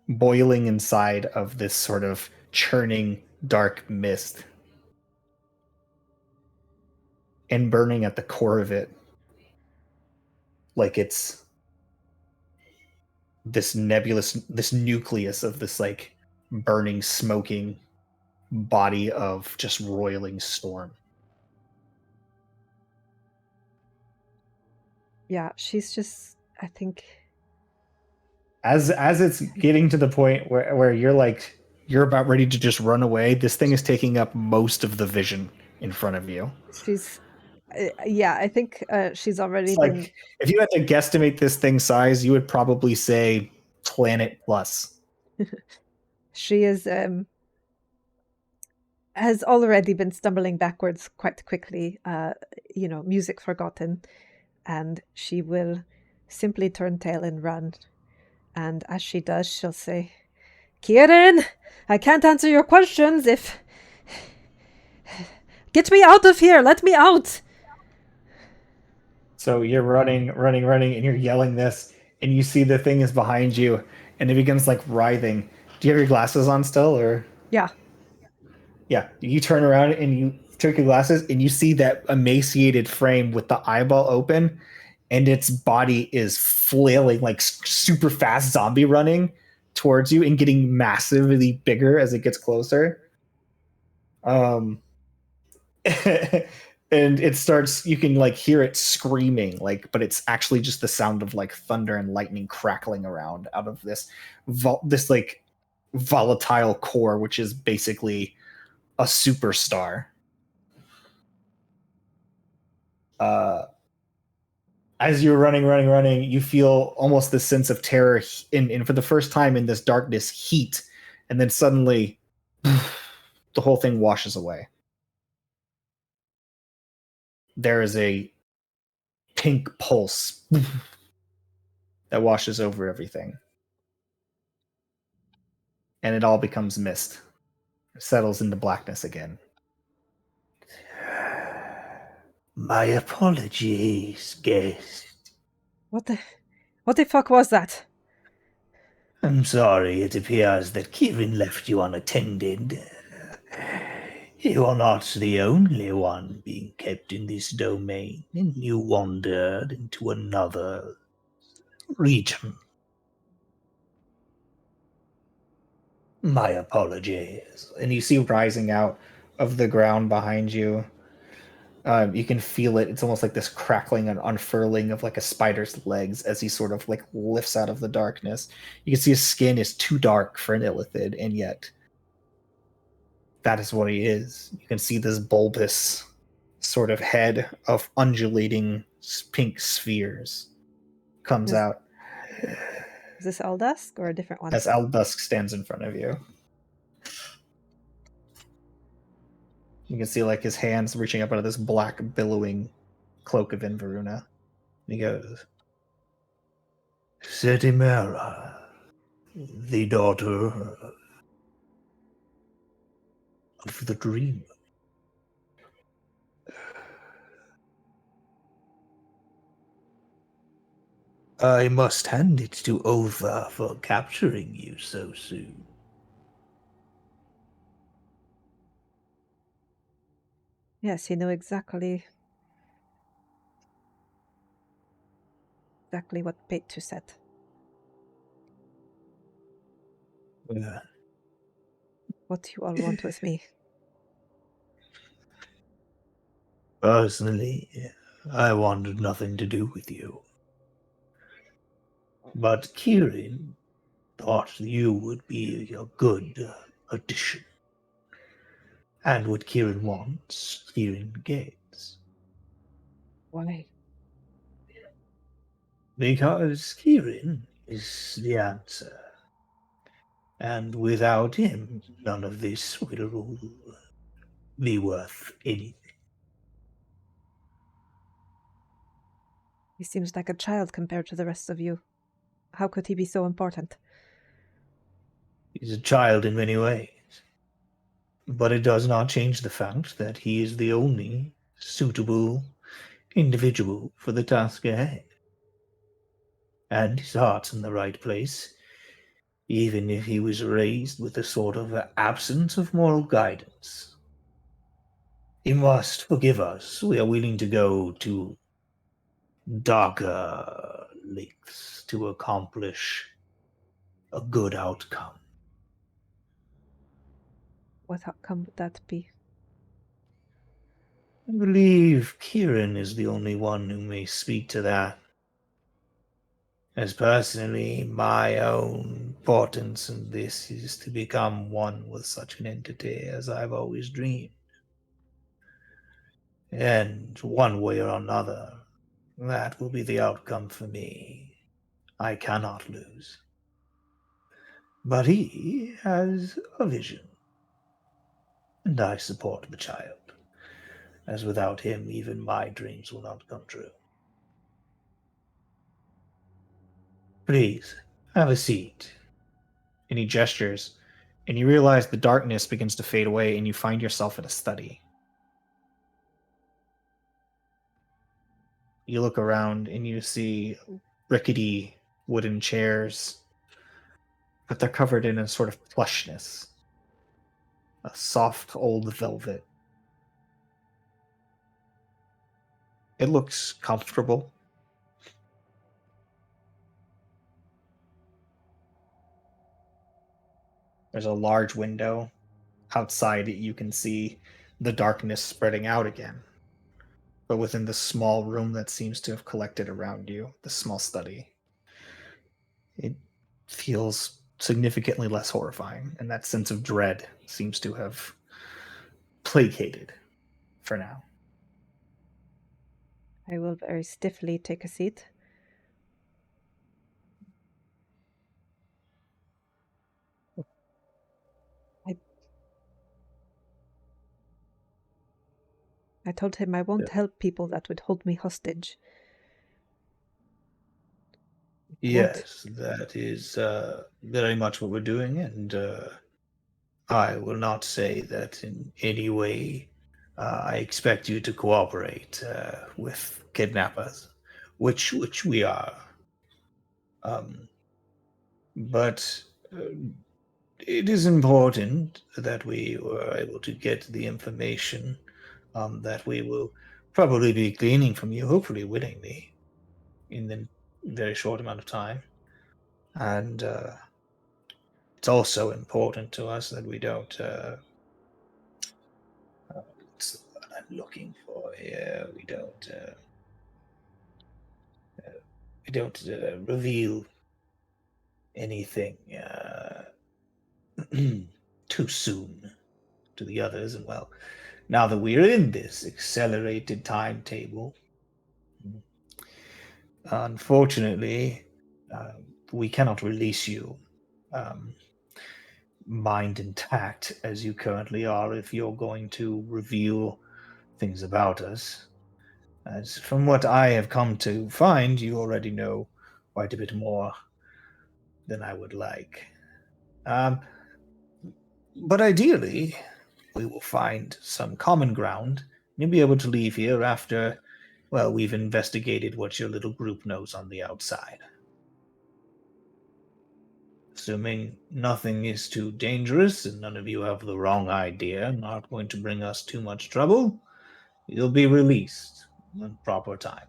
boiling inside of this sort of churning dark mist and burning at the core of it like it's this nebulous, this nucleus of this like burning, smoking body of just roiling storm. Yeah, she's just, I think. As it's getting to the point where you're about ready to just run away, this thing is taking up most of the vision in front of you. She's, yeah, I think she's already It's been. like, if you had to guesstimate this thing's size, you would probably say planet plus. She is has already been stumbling backwards quite quickly, music forgotten, and she will simply turn tail and run. And as she does, she'll say, "Kieran, I can't answer your questions if... Get me out of here! Let me out!" So you're running, and you're yelling this, and you see the thing is behind you, and it begins like writhing. Do you have your glasses on still, or? Yeah. Yeah, you turn around and you take your glasses, and you see that emaciated frame with the eyeball open, and its body is flailing like super fast zombie running towards you and getting massively bigger as it gets closer. And it starts, you can like hear it screaming, like, but it's actually just the sound of like thunder and lightning crackling around out of this like volatile core, which is basically a superstar. As you're running, you feel almost this sense of terror in for the first time in this darkness, heat, and then suddenly the whole thing washes away. There is a pink pulse that washes over everything. And it all becomes mist. It settles into blackness again. My apologies, guest. What the fuck was that? I'm sorry, it appears that Kieran left you unattended. You are not the only one being kept in this domain, and you wandered into another region. My apologies. And you see rising out of the ground behind you, you can feel it. It's almost like this crackling and unfurling of like a spider's legs as he sort of like lifts out of the darkness. You can see his skin is too dark for an illithid, and yet that is what he is. You can see this bulbous sort of head of undulating pink spheres comes out Is this Eldusk or a different one? as Aldusk stands in front of you. You can see like his hands reaching up out of this black billowing cloak of Inveruna. He goes, Setimera, the daughter of the dreamer. I must hand it to Otha for capturing you so soon. Yes, he knew exactly what bait to set. What do you all want with me? Personally, I wanted nothing to do with you. But Kieran thought you would be a good addition. And what Kieran wants, Kieran gets. Why? Because Kieran is the answer. And without him, none of this will be worth anything. He seems like a child compared to the rest of you. How could he be so important? He's a child in many ways. But it does not change the fact that he is the only suitable individual for the task ahead. And his heart's in the right place, even if he was raised with a sort of absence of moral guidance. He must forgive us. We are willing to go to darker lengths to accomplish a good outcome. What outcome would that be? I believe Kieran is the only one who may speak to that. As personally, my own importance in this is to become one with such an entity as I've always dreamed. And one way or another, that will be the outcome for me. I cannot lose. But he has a vision. And I support the child, as without him even my dreams will not come true. Please, have a seat. And he gestures, and you realize the darkness begins to fade away, and you find yourself in a study. You look around, and you see rickety wooden chairs, but they're covered in a sort of plushness, a soft old velvet. It looks comfortable. There's a large window. Outside it, you can see the darkness spreading out again. But within the small room that seems to have collected around you, the small study, it feels significantly less horrifying, and that sense of dread seems to have placated for now. I will very stiffly take a seat. I told him I won't help people that would hold me hostage. Yes, that is very much what we're doing, and I will not say that in any way I expect you to cooperate with kidnappers, which we are. But it is important that we were able to get the information that we will probably be gleaning from you, hopefully willingly, in the very short amount of time. And it's also important to us that we don't. What's the word I'm looking for here? We don't reveal anything too soon to the others. And well, now that we're in this accelerated timetable, unfortunately, we cannot release you mind intact as you currently are if you're going to reveal things about us. As from what I have come to find, you already know quite a bit more than I would like. But ideally, we will find some common ground and you'll be able to leave here after, well, we've investigated what your little group knows on the outside. Assuming nothing is too dangerous and none of you have the wrong idea, not going to bring us too much trouble, you'll be released in proper time.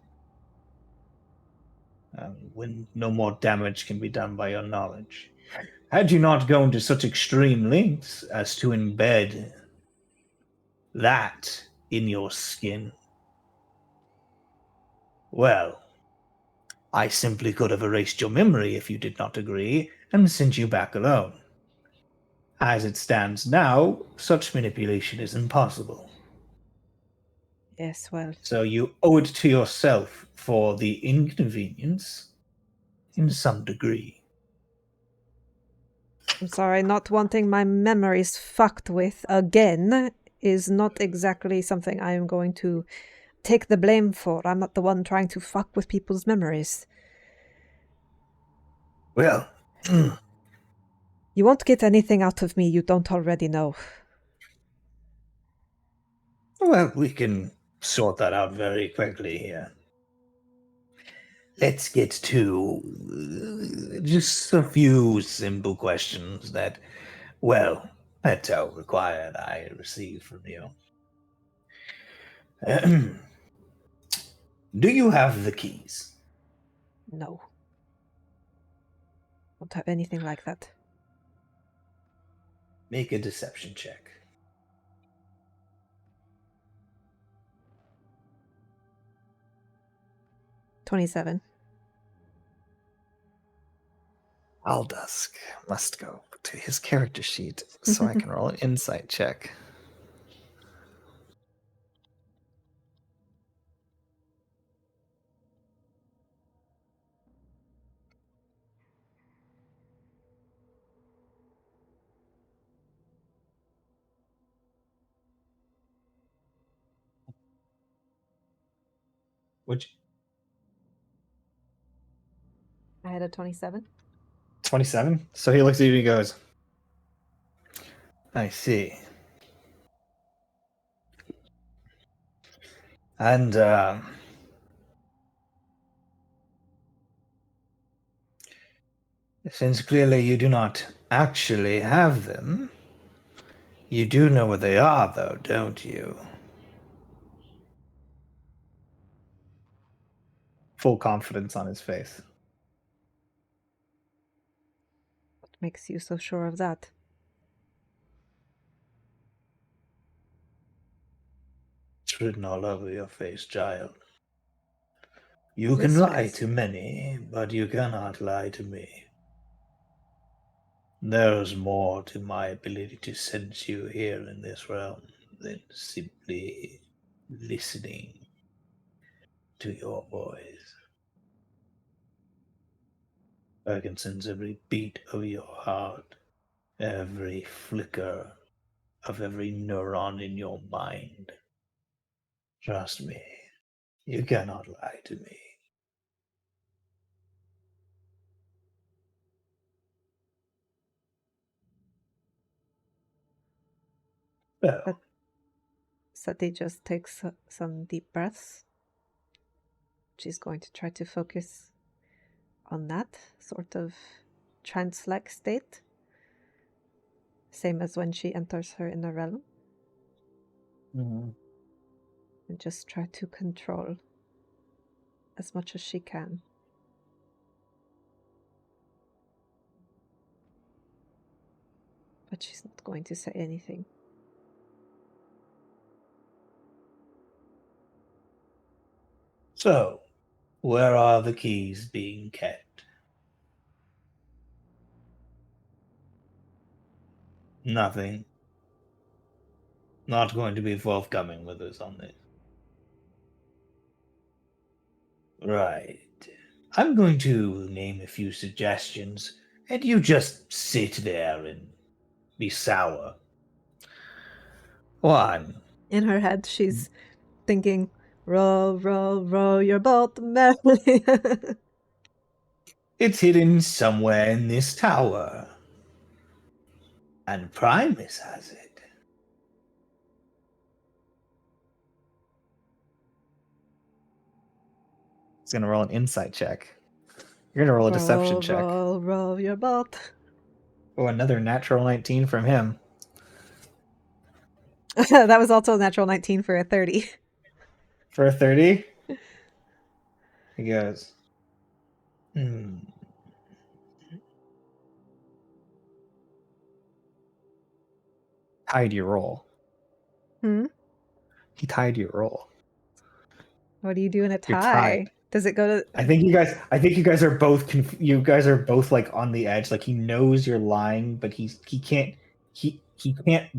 When no more damage can be done by your knowledge. Had you not gone to such extreme lengths as to embed that in your skin, well, I simply could have erased your memory if you did not agree and sent you back alone. As it stands now, such manipulation is impossible. Yes, well. So you owe it to yourself for the inconvenience in some degree. I'm sorry, not wanting my memories fucked with again is not exactly something I am going to take the blame for. I'm not the one trying to fuck with people's memories. Well, you won't get anything out of me you don't already know. Well, we can sort that out very quickly here. Let's get to just a few simple questions that, well, Petto required I receive from you. Do you have the keys? No. Don't have anything like that. Make a deception check. $27. Aldusk must go to his character sheet so I can roll an insight check. Which I had a 27. 27? So he looks at you and he goes, I see. And since clearly you do not actually have them, you do know where they are, though, don't you? Full confidence on his face. What makes you so sure of that? written all over your face, child. You This can lie face. to many, but you cannot lie to me. There's more to my ability to sense you here in this realm than simply listening to your voice. I can sense every beat of your heart, every flicker of every neuron in your mind. Trust me, you cannot lie to me. Well, Sati just takes some deep breaths. She's going to try to focus on that sort of trance-like state. Same as when she enters her inner realm. And just try to control as much as she can. But she's not going to say anything. so, where are the keys being kept? Nothing. Not going to be forthcoming with us on this. Right. I'm going to name a few suggestions, and you just sit there and be sour. One. In her head, she's thinking, row, row, row your boat merrily. It's hidden somewhere in this tower. And Primus has it. He's gonna roll an insight check. You're gonna roll a deception check. Row, row your boat. Oh, another natural 19 from him. That was also a natural 19 for a 30. For a 30? He goes, Tied your roll. He tied your roll. What do you do in a You're tie? tied. Does it go to? I think you guys are both you guys are both like on the edge. Like he knows you're lying, but he can't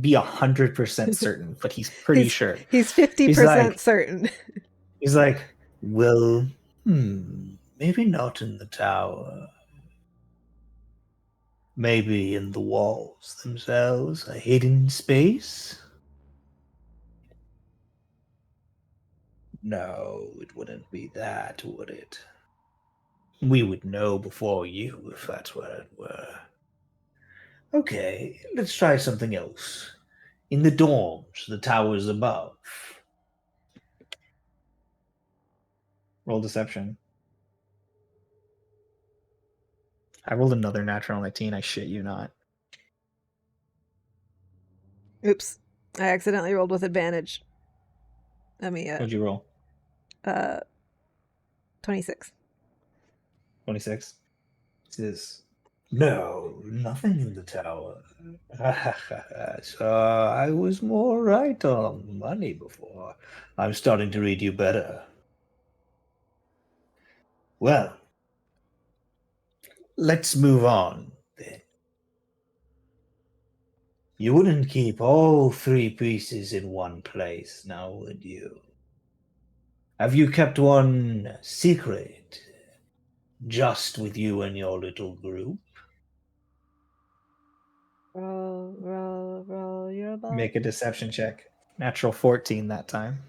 be 100% certain, but he's pretty sure. He's 50% certain. He's like, well, maybe not in the tower. Maybe in the walls themselves, a hidden space? No, it wouldn't be that, would it? We would know before you if that's where it were. Okay, let's try something else. In the dorms, the towers above. Roll deception. I rolled another natural 19, I shit you not. Oops. I accidentally rolled with advantage. What'd you roll? 26. 26. It says, no, nothing in the tower. So I was more right on money before. I'm starting to read you better. Well, let's move on then. You wouldn't keep all 3 pieces in one place, now would you? Have you kept one secret? Just with you and your little group? Roll your boat. Make a deception check. Natural 14 that time.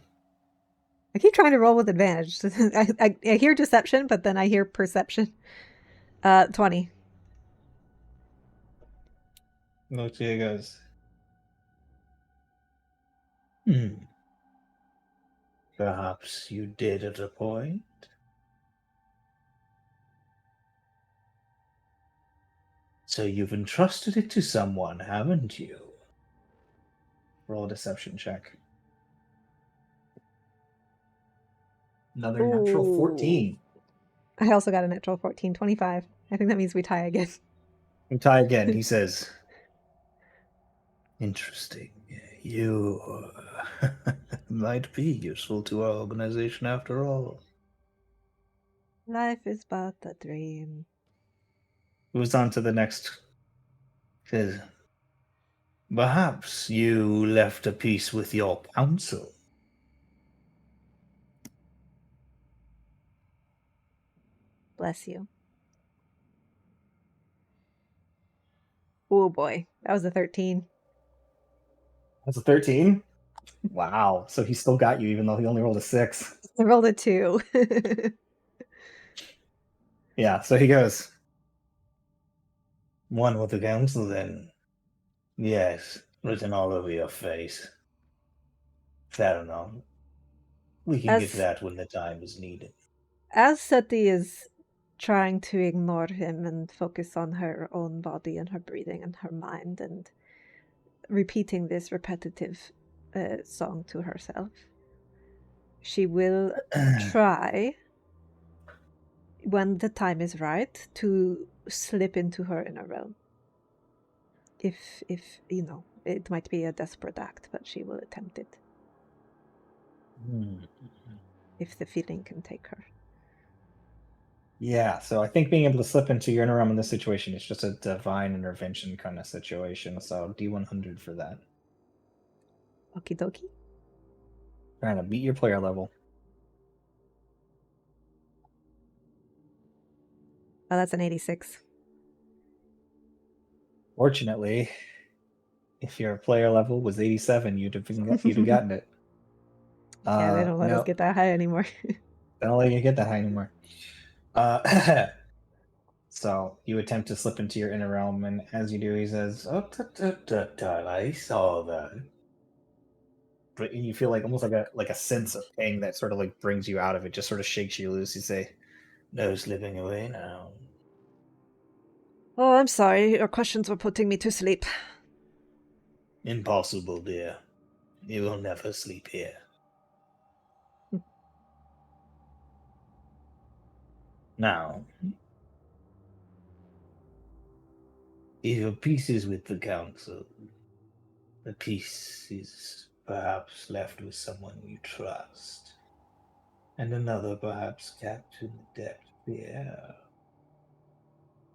I keep trying to roll with advantage. I hear deception, but then I hear perception. 20. Lucia goes, Perhaps you did at a point? So you've entrusted it to someone, haven't you? Roll a deception check. Another natural 14. I also got a natural 14, 25. I think that means we tie again. We tie again. He says, interesting. You might be useful to our organization after all. Life is but a dream. Moves on to the next. Says, perhaps you left a piece with your council. Bless you. Oh boy, that was a 13. That's a 13? Wow. So he still got you, even though he only rolled a 6. I rolled a 2. Yeah, so he goes, one with the council, then? Yes, written all over your face. Fair enough. We can get As that when the time is needed. as Seti is trying to ignore him and focus on her own body and her breathing and her mind and repeating this repetitive song to herself, she will try, when the time is right, to slip into her inner realm. If you know, it might be a desperate act, but she will attempt it if the feeling can take her. Yeah, so I think being able to slip into your inner realm in this situation is just a divine intervention kind of situation. So D100 for that. Okie dokie. Trying to beat your player level. Oh, that's an 86. Fortunately, if your player level was 87, you'd have gotten it. Yeah, they don't let us no, get that high anymore. they don't let you get that high anymore. So you attempt to slip into your inner realm, and as you do, he says, "Oh, I saw that." But you feel like almost like a sense of pain that sort of like brings you out of it, just sort of shakes you loose. You say, "No slipping away now." Oh, I'm sorry. Your questions were putting me to sleep. Impossible, dear. You will never sleep here. Now, if your peace is with the council, the peace is perhaps left with someone you trust, and another perhaps kept in the depth of the air.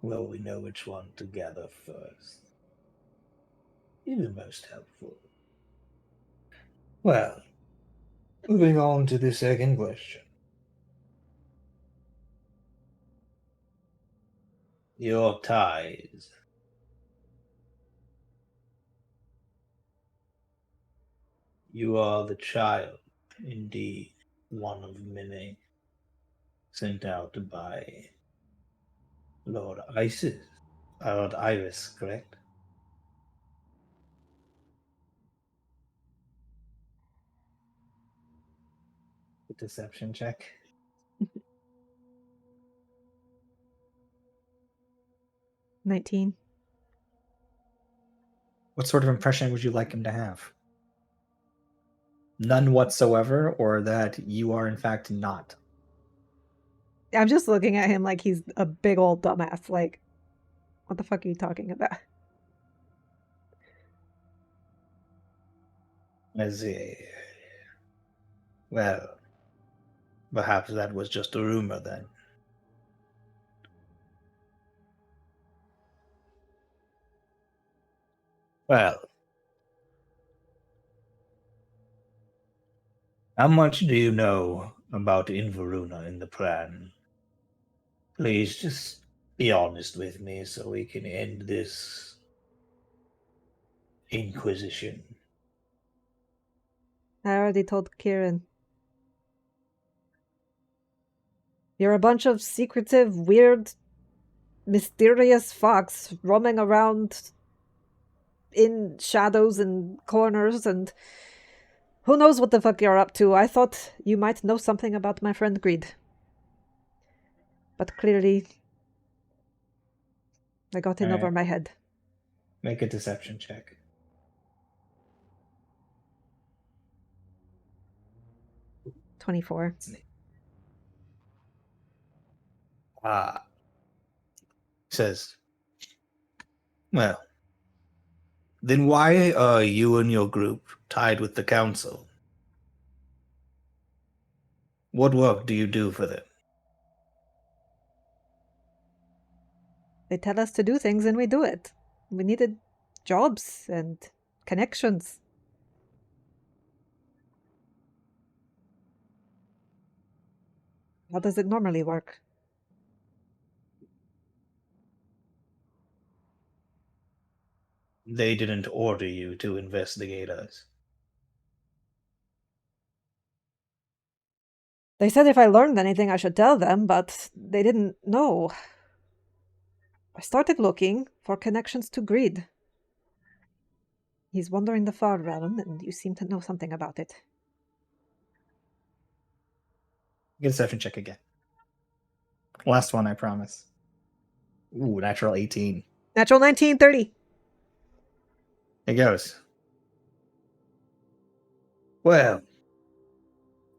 Well, we know which one to gather first. You're the most helpful. Well, moving on to the second question. Your ties. You are the child, indeed, one of many, sent out by Lord Lord Iris, correct? A deception check. 19. What sort of impression would you like him to have? None whatsoever, or that you are in fact not? I'm just looking at him like he's a big old dumbass. Like, what the fuck are you talking about? As a well, perhaps that was just a rumor then. Well, how much do you know about Inveruna in the plan? Please just be honest with me so we can end this inquisition. I already told Kieran. You're a bunch of secretive, weird, mysterious fucks roaming around in shadows and corners, and who knows what the fuck you're up to. I thought you might know something about my friend Greed. But clearly, I got in over Alright. my head. Make a deception check. "24. Says, well, then why are you and your group tied with the council? What work do you do for them? They tell us to do things and we do it. We needed jobs and connections. How does it normally work? They didn't order you to investigate us. They said if I learned anything I should tell them, but they didn't know. I started looking for connections to greed. He's wandering the far realm, and you seem to know something about it. Get a deception check again. Last one, I promise. Ooh, natural 18. Natural 19, 30. It goes. Well,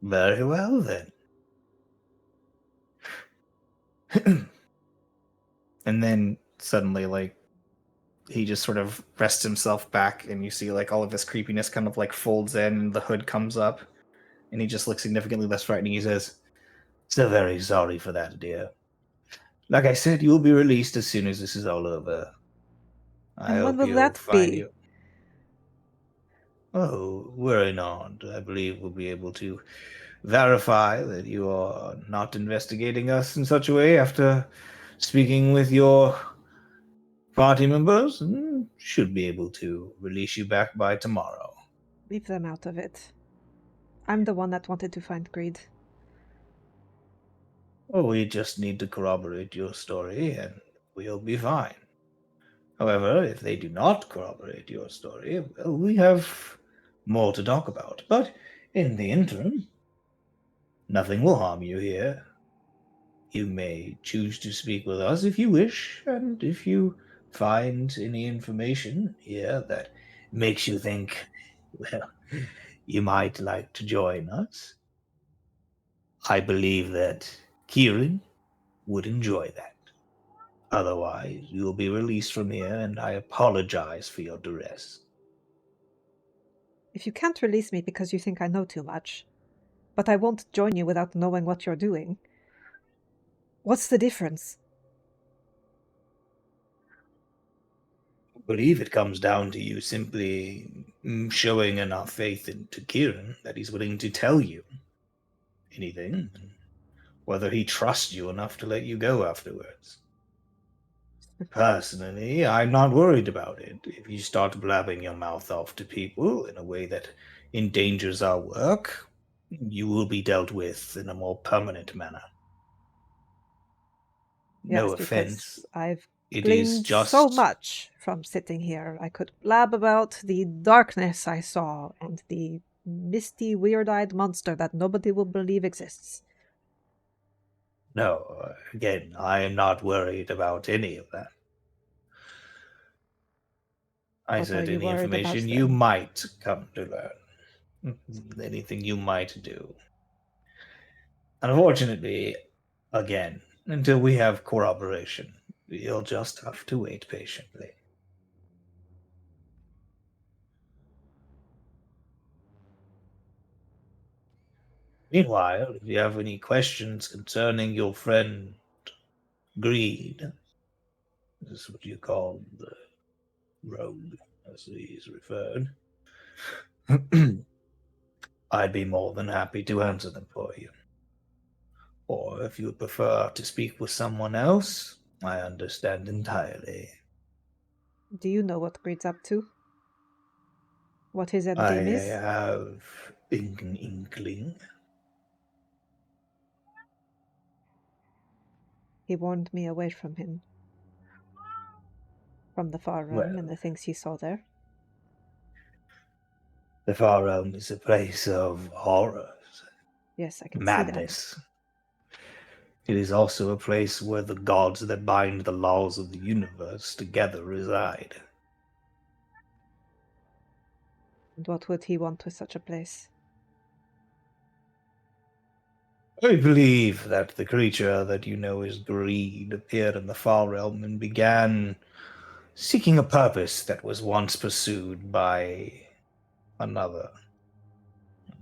very well then. And then suddenly, like, he just sort of rests himself back, and you see, like, all of his creepiness kind of, like, folds in, and the hood comes up, and he just looks significantly less frightening. He says, "So very sorry for that, dear. Like I said, you will be released as soon as this is all over. I And when hope will you'll that find be? you. Oh, worry not. I believe we'll be able to verify that you are not investigating us in such a way after speaking with your party members, and should be able to release you back by tomorrow." Leave them out of it. I'm the one that wanted to find greed. Well, we just need to corroborate your story, and we'll be fine. However, if they do not corroborate your story, well, we have more to talk about. But in the interim, nothing will harm you here. You may choose to speak with us if you wish, and if you find any information here that makes you think, well, you might like to join us, I believe that Kieran would enjoy that. Otherwise, you will be released from here, and I apologize for your duress. If you can't release me because you think I know too much, but I won't join you without knowing what you're doing, what's the difference? I believe it comes down to you simply showing enough faith into Kieran that he's willing to tell you anything, whether he trusts you enough to let you go afterwards. Personally, I'm not worried about it. If you start blabbing your mouth off to people in a way that endangers our work, you will be dealt with in a more permanent manner. No Yes, because offense. I've It is gleaned so just much from sitting here. I could blab about the darkness I saw and the misty, weird-eyed monster that nobody will believe exists. no. Again, I am not worried about any of that. I What are said you any worried about information you then? might come to learn. Anything you might do. Unfortunately, again, until we have corroboration, you'll just have to wait patiently. Meanwhile, if you have any questions concerning your friend Greed, this is what you call the rogue, as he is referred, I'd be more than happy to answer them for you. Or if you would prefer to speak with someone else, I understand entirely. Do you know what Greed's up to? What his end I game is? have an inkling. He warned me away from him. From the far realm Well, and the things he saw there. the Far Realm is a place of horrors, Yes, I can see that. madness. It is also a place where the gods that bind the laws of the universe together reside. And what would he want with such a place? I believe that the creature that you know as Greed appeared in the Far Realm and began seeking a purpose that was once pursued by another.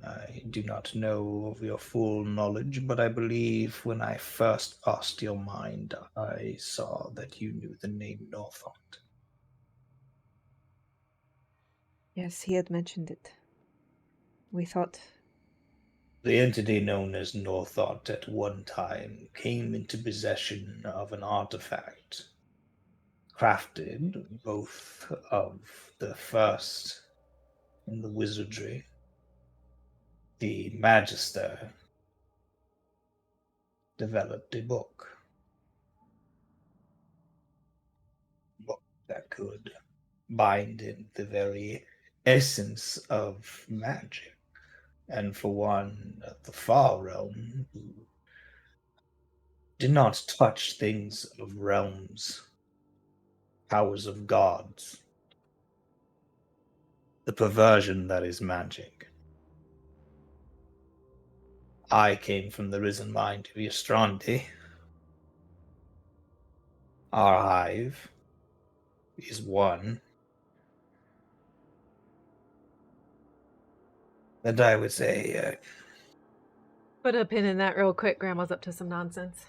I do not know of your full knowledge, but I believe when I first asked your mind, I saw that you knew the name Northont. Yes, he had mentioned it. We thought. The entity known as Northont at one time came into possession of an artifact crafted both of the first in the wizardry. The Magister developed a book that could bind in the very essence of magic. And for one of the far realm who did not touch things of realms, powers of gods, the perversion that is magic. I came from the risen mind of Ystrandi. Our hive is one. And I would say, Put a pin in that real quick. Grandma's up to some nonsense.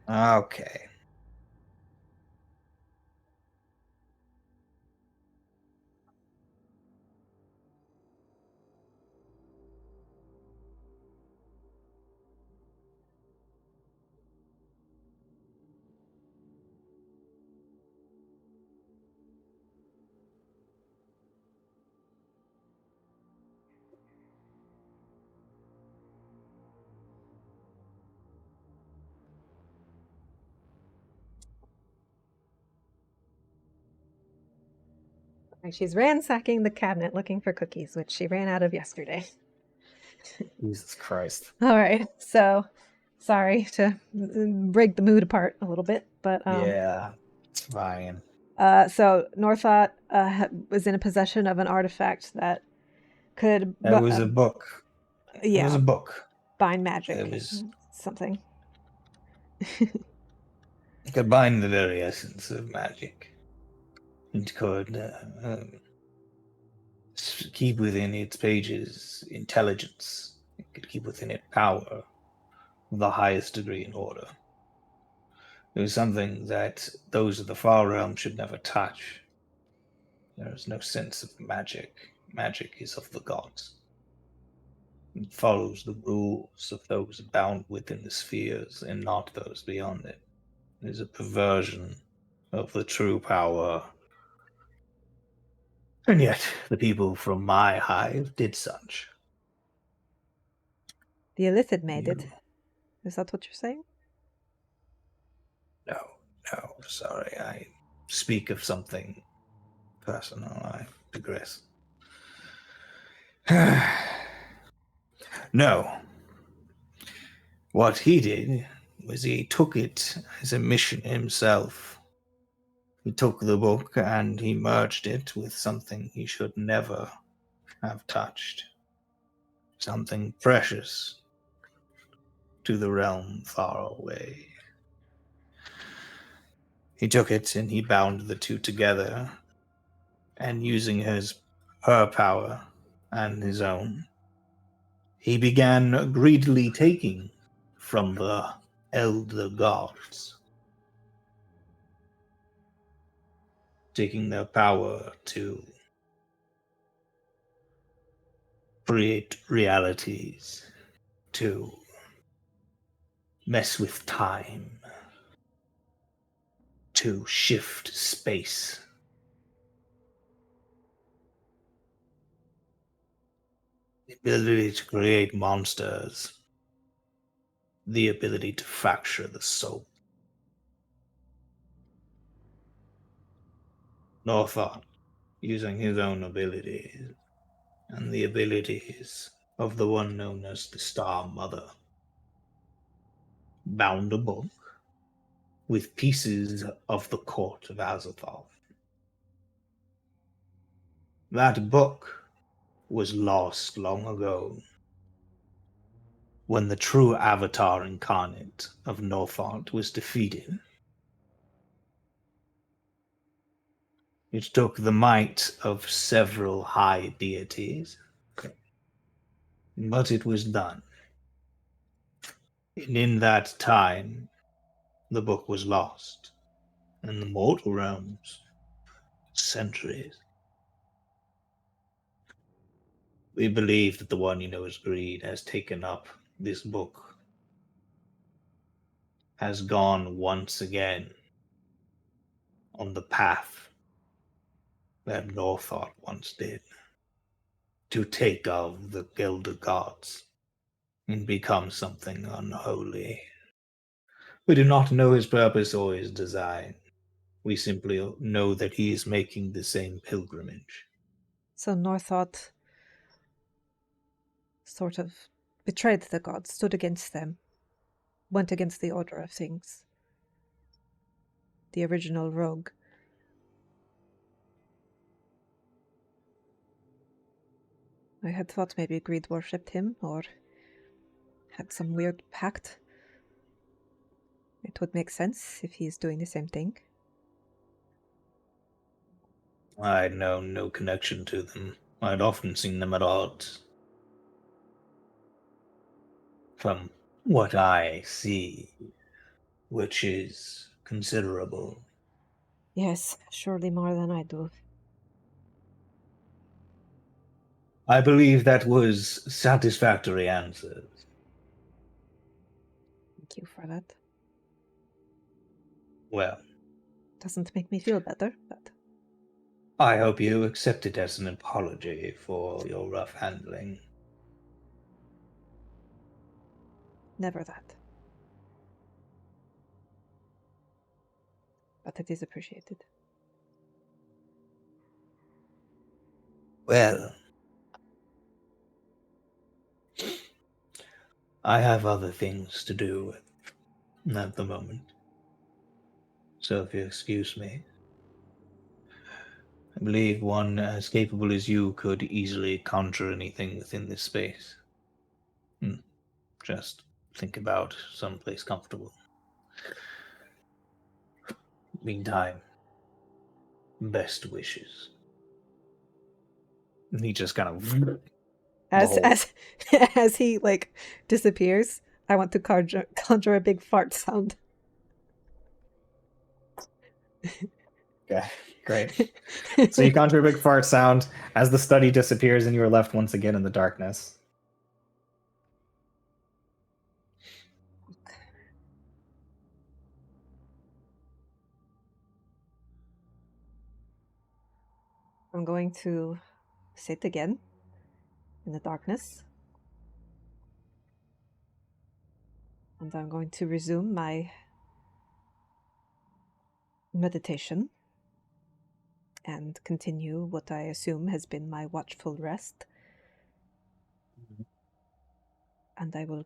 okay. She's ransacking the cabinet looking for cookies, which she ran out of yesterday. Jesus Christ. All right, so sorry to break the mood apart a little bit, but Yeah, it's fine. so Northot was in a possession of an artifact that could That was a book. It was yeah, a book. bind magic. It was something. it could bind the very essence of magic. It could keep within its pages intelligence. It could keep within it power of the highest degree in order. It was something that those of the far realm should never touch. There is no sense of magic. Magic is of the gods. It follows the rules of those bound within the spheres and not those beyond it. It is a perversion of the true power. And yet, the people from my hive did such. The Illithid made it. You- Is that what you're saying? No, sorry. I speak of something personal. I digress. No. What he did was he took it as a mission himself. He took the book and he merged it with something he should never have touched. Something precious to the realm far away. He took it and he bound the two together, and using her power and his own, he began greedily taking from the elder gods, taking their power to create realities, to mess with time, to shift space. The ability to create monsters, the ability to fracture the soul. Northart, using his own abilities and the abilities of the one known as the Star Mother, bound a book with pieces of the court of Azathoth. That book was lost long ago when the true avatar incarnate of Northart was defeated. It took the might of several high deities But it was done. And in that time, the book was lost. In the mortal realms, centuries. We believe that the one you know as Greed has taken up this book, has gone once again on the path that Northought once did, to take of the Elder Gods and become something unholy. We do not know his purpose or his design. We simply know that he is making the same pilgrimage. So Northought sort of betrayed the gods, stood against them, went against the order of things. The original rogue. I had thought maybe Greed worshipped him, or had some weird pact. It would make sense if he's doing the same thing. I know no connection to them. I'd often seen them at odds. From what I see, which is considerable. Yes, surely more than I do. I believe that was satisfactory answers. Thank you for that. Well, Doesn't make me feel better, but I hope you accept it as an apology for your rough handling. never that. But it is appreciated. Well, I have other things to do at the moment. So if you excuse me, I believe one as capable as you could easily conjure anything within this space. Just think about someplace comfortable. Meantime, best wishes. And he just kind of As whole- as as he like disappears, I want to conjure a big fart sound. Okay, great. So you conjure a big fart sound as the study disappears and you are left once again in the darkness. I'm going to sit again in the darkness. And I'm going to resume my meditation and continue what I assume has been my watchful rest. And I will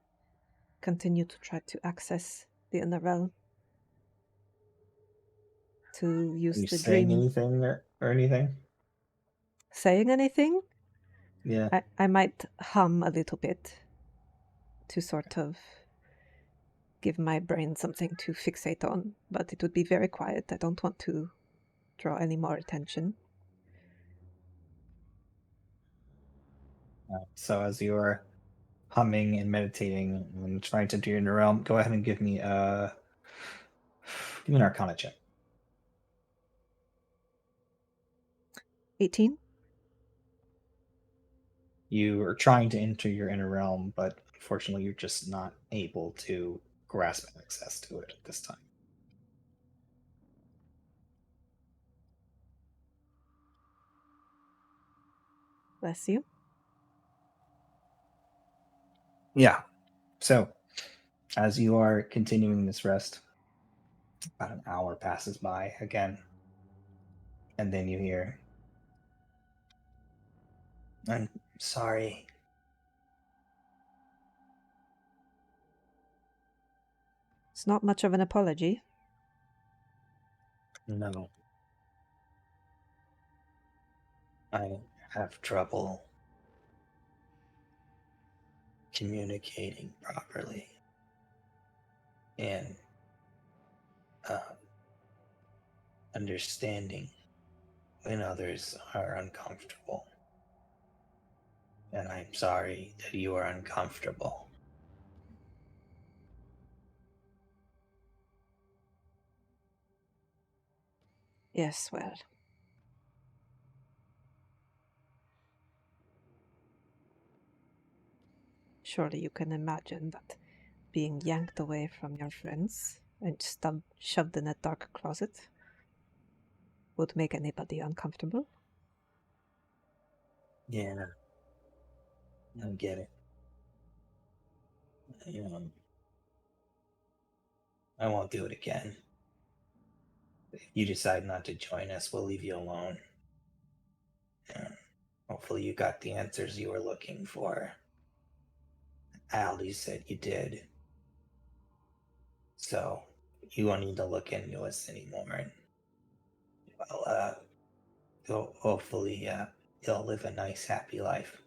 continue to try to access the inner realm. To use Are you the saying dream. anything or anything? Saying anything? Yeah. I might hum a little bit to sort of give my brain something to fixate on, but it would be very quiet. I don't want to draw any more attention. So as you are humming and meditating and trying to enter your inner realm, go ahead and give me an Arcana check. 18? You are trying to enter your inner realm, but unfortunately you're just not able to grasp access to it at this time. Bless you. Yeah. So, as you are continuing this rest, about an hour passes by again. And then you hear, I'm sorry. It's not much of an apology. No. I have trouble communicating properly and uh, understanding when others are uncomfortable. and I'm sorry that you are uncomfortable. Yes, well. Surely you can imagine that being yanked away from your friends and shoved in a dark closet would make anybody uncomfortable. Yeah, I get it. I won't do it again. If you decide not to join us, we'll leave you alone. Yeah. Hopefully you got the answers you were looking for. Allie said you did. So you won't need to look into us anymore. And, hopefully you'll live a nice, happy life.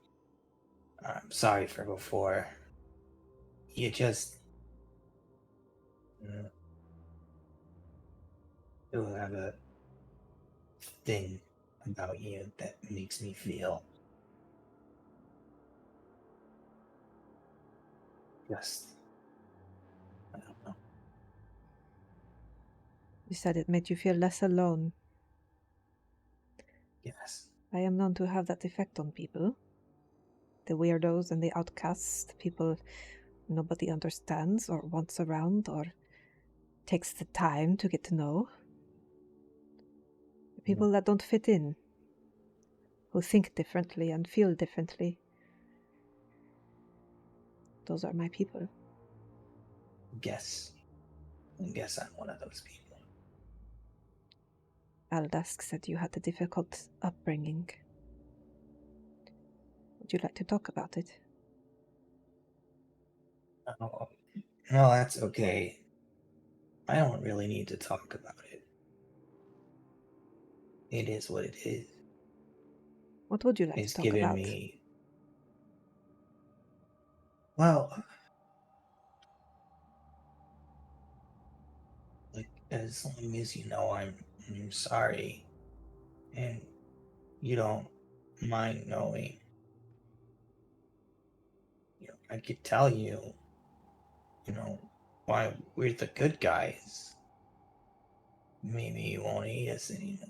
I'm sorry for before. You just... you have a thing about you that makes me feel just... I don't know. You said it made you feel less alone. Yes. I am known to have that effect on people. The weirdos and the outcasts, the people nobody understands or wants around or takes the time to get to know. The people that don't fit in, who think differently and feel differently. Those are my people. I guess I'm one of those people. Aldask said you had a difficult upbringing. Would you like to talk about it? Oh, no, that's okay. I don't really need to talk about it. It is what it is. What would you like It's to talk given about? me... Well, like, as long as you know I'm sorry, and you don't mind knowing, I could tell you, why we're the good guys. Maybe you won't hate us anymore.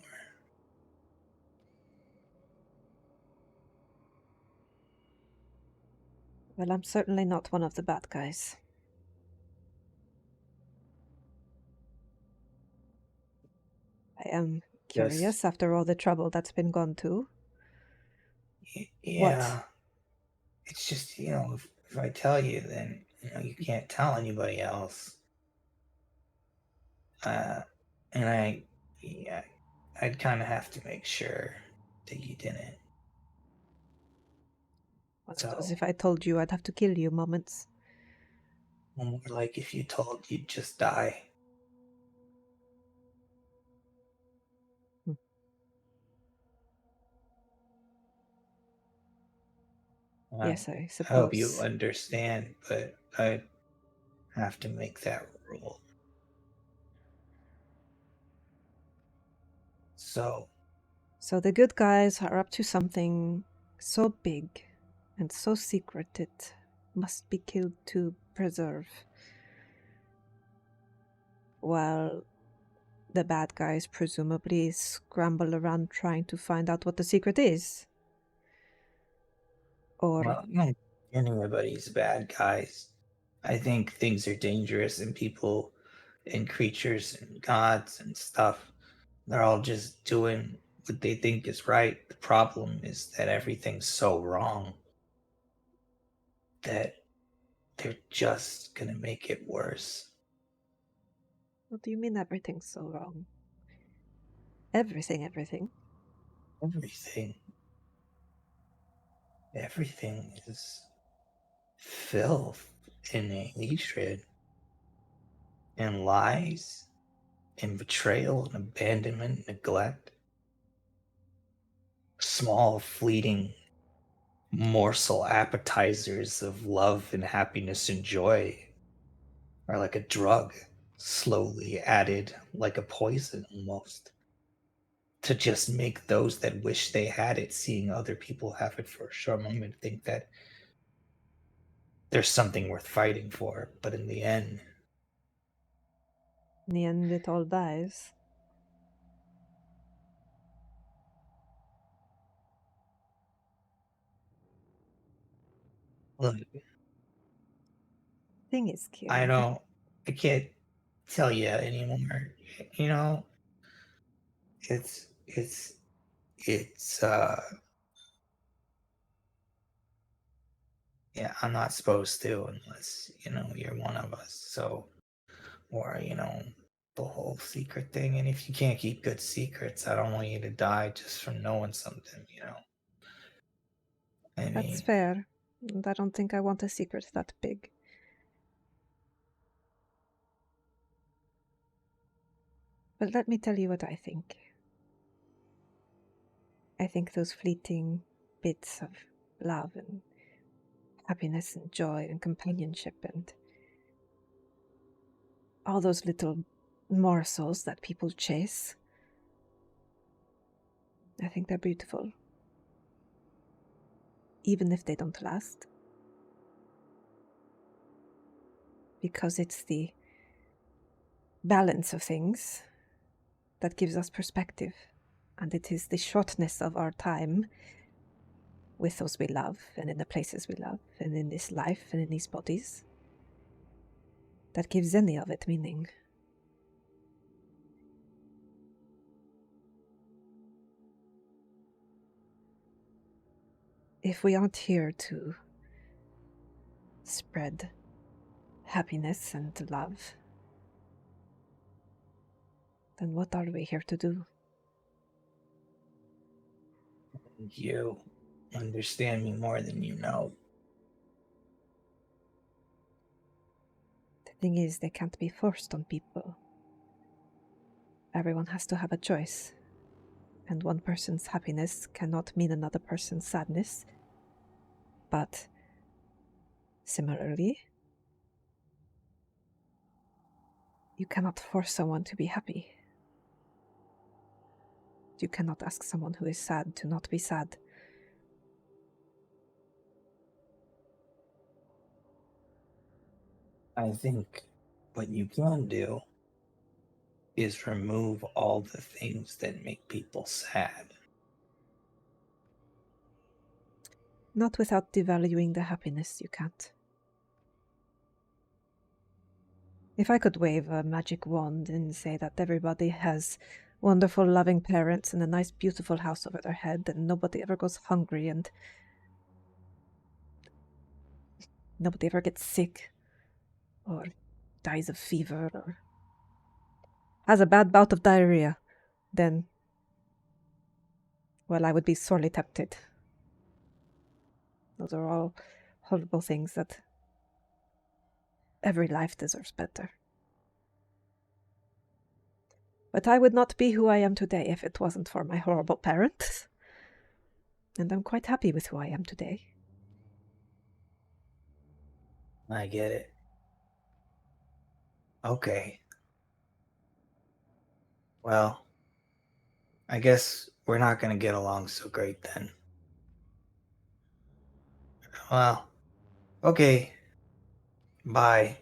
Well, I'm certainly not one of the bad guys. I am curious after all the trouble that's been gone to. Yeah. What? It's just, if I tell you, then, you can't tell anybody else. And I'd kind of have to make sure that you didn't. I suppose if I told you, I'd have to kill you moments. Well, more like if you told, you'd just die. Yes, I suppose. I hope you understand, but I have to make that rule. So the good guys are up to something so big and so secret it must be killed to preserve. While the bad guys presumably scramble around trying to find out what the secret is. Or... Well, I don't think anybody's bad guys. I think things are dangerous and people and creatures and gods and stuff, they're all just doing what they think is right. The problem is that everything's so wrong that they're just gonna make it worse. What do you mean everything's so wrong? Everything. Everything is filth and hatred and lies and betrayal and abandonment and neglect. Small, fleeting morsel appetizers of love and happiness and joy are like a drug, slowly added like a poison almost. to just make those that wish they had it, seeing other people have it for a short moment, think that there's something worth fighting for. But in the end, it all dies. look, Thing is, I Kieran, can't tell you anymore. You know, it's yeah, I'm not supposed to unless, you're one of us. So, or, the whole secret thing. And if you can't keep good secrets, I don't want you to die just from knowing something, I that's mean, fair. And I don't think I want a secret that big. But let me tell you what I think. I think those fleeting bits of love and happiness and joy and companionship and all those little morsels that people chase, I think they're beautiful. Even if they don't last. Because it's the balance of things that gives us perspective. And it is the shortness of our time with those we love, and in the places we love, and in this life, and in these bodies, that gives any of it meaning. If we aren't here to spread happiness and love, then what are we here to do? you understand me more than you know. The thing is, they can't be forced on people. Everyone has to have a choice. And one person's happiness cannot mean another person's sadness. But similarly, you cannot force someone to be happy. You cannot ask someone who is sad to not be sad. I think what you can do is remove all the things that make people sad. Not without devaluing the happiness, you can't. If I could wave a magic wand and say that everybody has wonderful, loving parents and a nice, beautiful house over their head, and nobody ever goes hungry, and nobody ever gets sick, or dies of fever, or has a bad bout of diarrhea, then, well, I would be sorely tempted. Those are all horrible things that every life deserves better. But I would not be who I am today if it wasn't for my horrible parents. And I'm quite happy with who I am today. I get it. Okay. Well, I guess we're not going to get along so great then. Well, okay. Bye.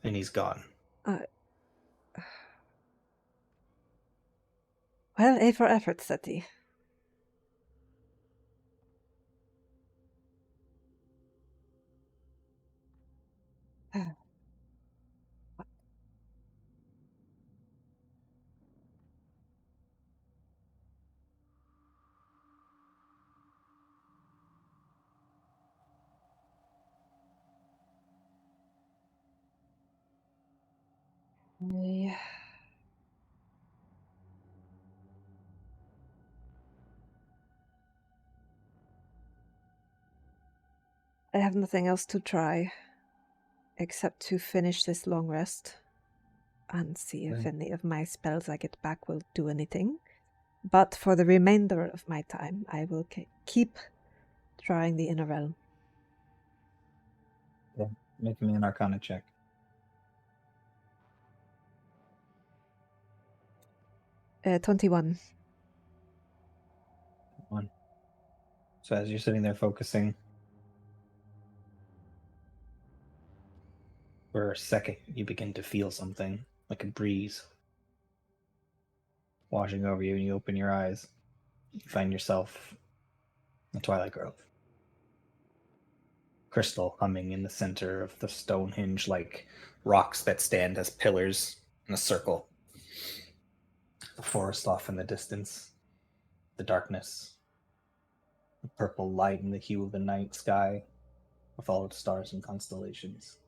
And he's gone. Well, A for effort, Seti. Yeah. I have nothing else to try except to finish this long rest and see if any of my spells I get back will do anything. But for the remainder of my time, I will keep trying the inner realm. Yeah, make me an Arcana check. 21. So as you're sitting there focusing, for a second, you begin to feel something, like a breeze, washing over you, and you open your eyes. You find yourself in the Twilight Grove. Crystal humming in the center of the Stonehenge-like rocks that stand as pillars in a circle. The forest off in the distance, the darkness, the purple light and the hue of the night sky with all its stars and constellations.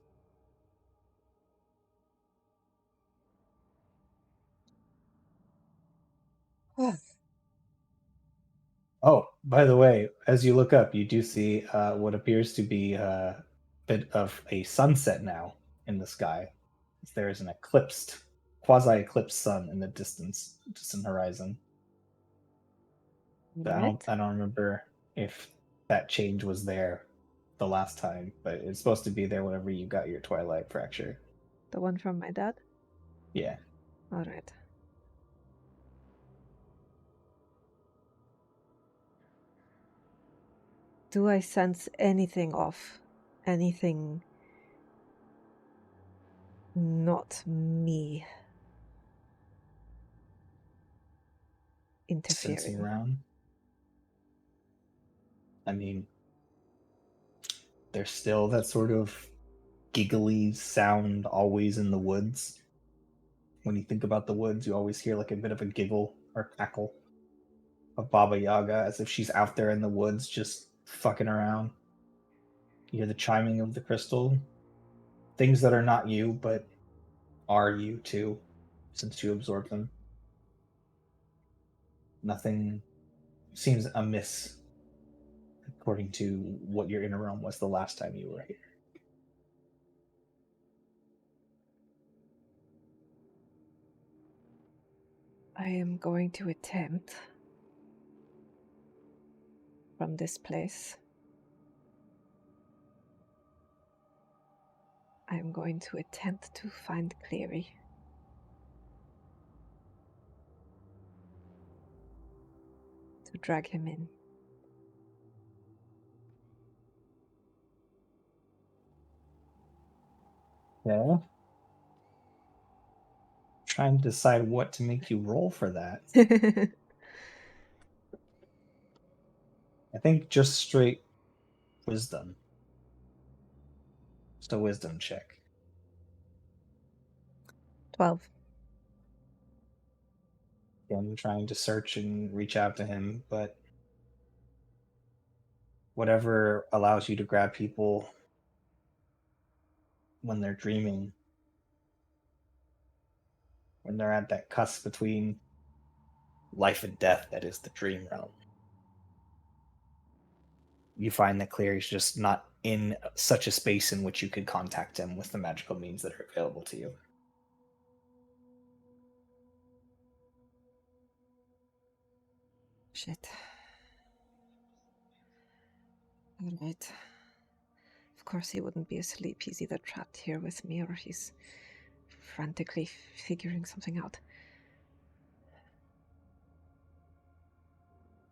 Oh, by the way, as you look up, you do see what appears to be a bit of a sunset now in the sky. There is an quasi-eclipsed sun in the distant horizon. But Right. I don't remember if that change was there the last time, but it's supposed to be there whenever you got your Twilight fracture. The one from my dad? Yeah. Alright. Do I sense anything off? Anything not me Sensing interfering? around. I mean, there's still that sort of giggly sound always in the woods. When you think about the woods, you always hear like a bit of a giggle or cackle of Baba Yaga as if she's out there in the woods just fucking around. You hear the chiming of the crystal. Things that are not you, but are you too, since you absorb them. Nothing seems amiss according to what your inner realm was the last time you were here. I am going to attempt from this place. I'm going to attempt to find Cleary. To drag him in. Yeah. Trying to decide what to make you roll for that. I think just straight wisdom. Just a wisdom check. 12. Again, trying to search and reach out to him, but whatever allows you to grab people when they're dreaming, when they're at that cusp between life and death that is the dream realm. You find that Cleary's just not in such a space in which you could contact him with the magical means that are available to you. Shit. Alright. Of course he wouldn't be asleep. He's either trapped here with me or he's frantically figuring something out.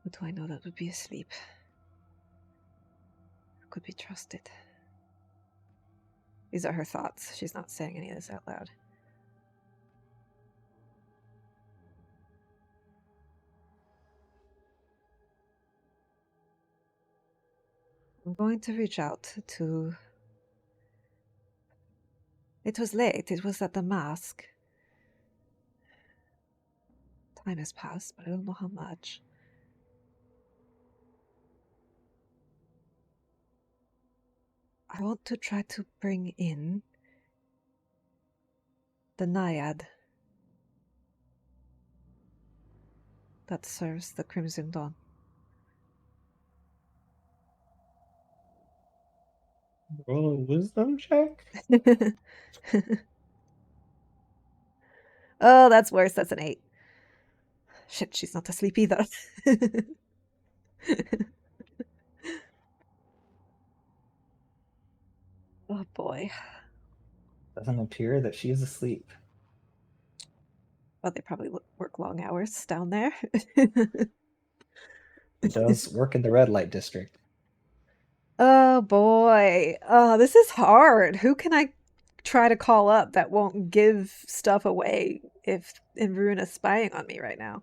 Who do I know that would be asleep? Who could be trusted? These are her thoughts. She's not saying any of this out loud. I'm going to reach out to... It was late. It was at the mask. Time has passed, but I don't know how much. I want to try to bring in the Naiad that serves the Crimson Dawn. Roll a wisdom check? Oh, that's worse. That's an 8. Shit, she's not asleep either. Oh boy. Doesn't appear that she is asleep. Well, they probably work long hours down there. It does work in the red light district. Oh boy. Oh, this is hard. Who can I try to call up that won't give stuff away if Ruina's spying on me right now?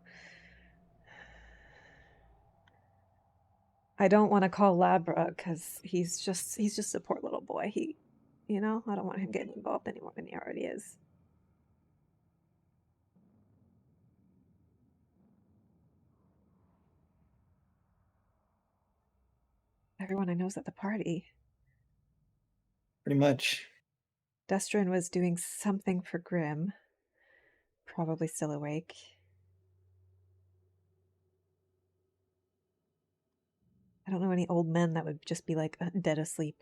I don't want to call Labra because he's just a poor little boy. I don't want him getting involved any more than he already is. Everyone I know's at the party. Pretty much. Destrin was doing something for Grim. Probably still awake. I don't know any old men that would just be like dead asleep.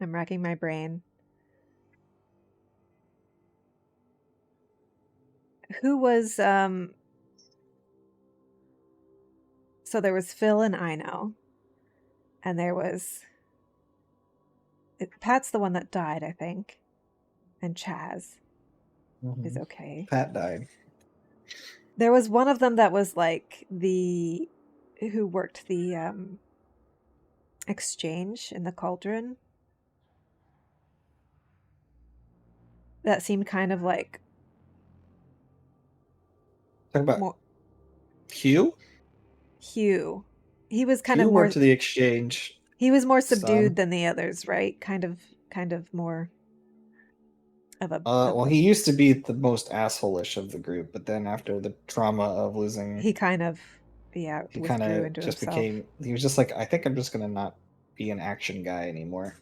I'm racking my brain. Who was so there was Phil and Ino. And there was Pat's the one that died, I think. And Chaz is okay. Pat died. There was one of them that was like who worked the exchange in the cauldron. That seemed kind of like Talk about more Hugh? Hugh. He was kind Hugh of more worked to the exchange. he was more subdued Son. than the others, right? Kind of more of a Well, he used to be the most asshole-ish of the group, but then after the trauma of losing, he kind of he withdrew kind of into just himself. he was just like, I think I'm just gonna not be an action guy anymore.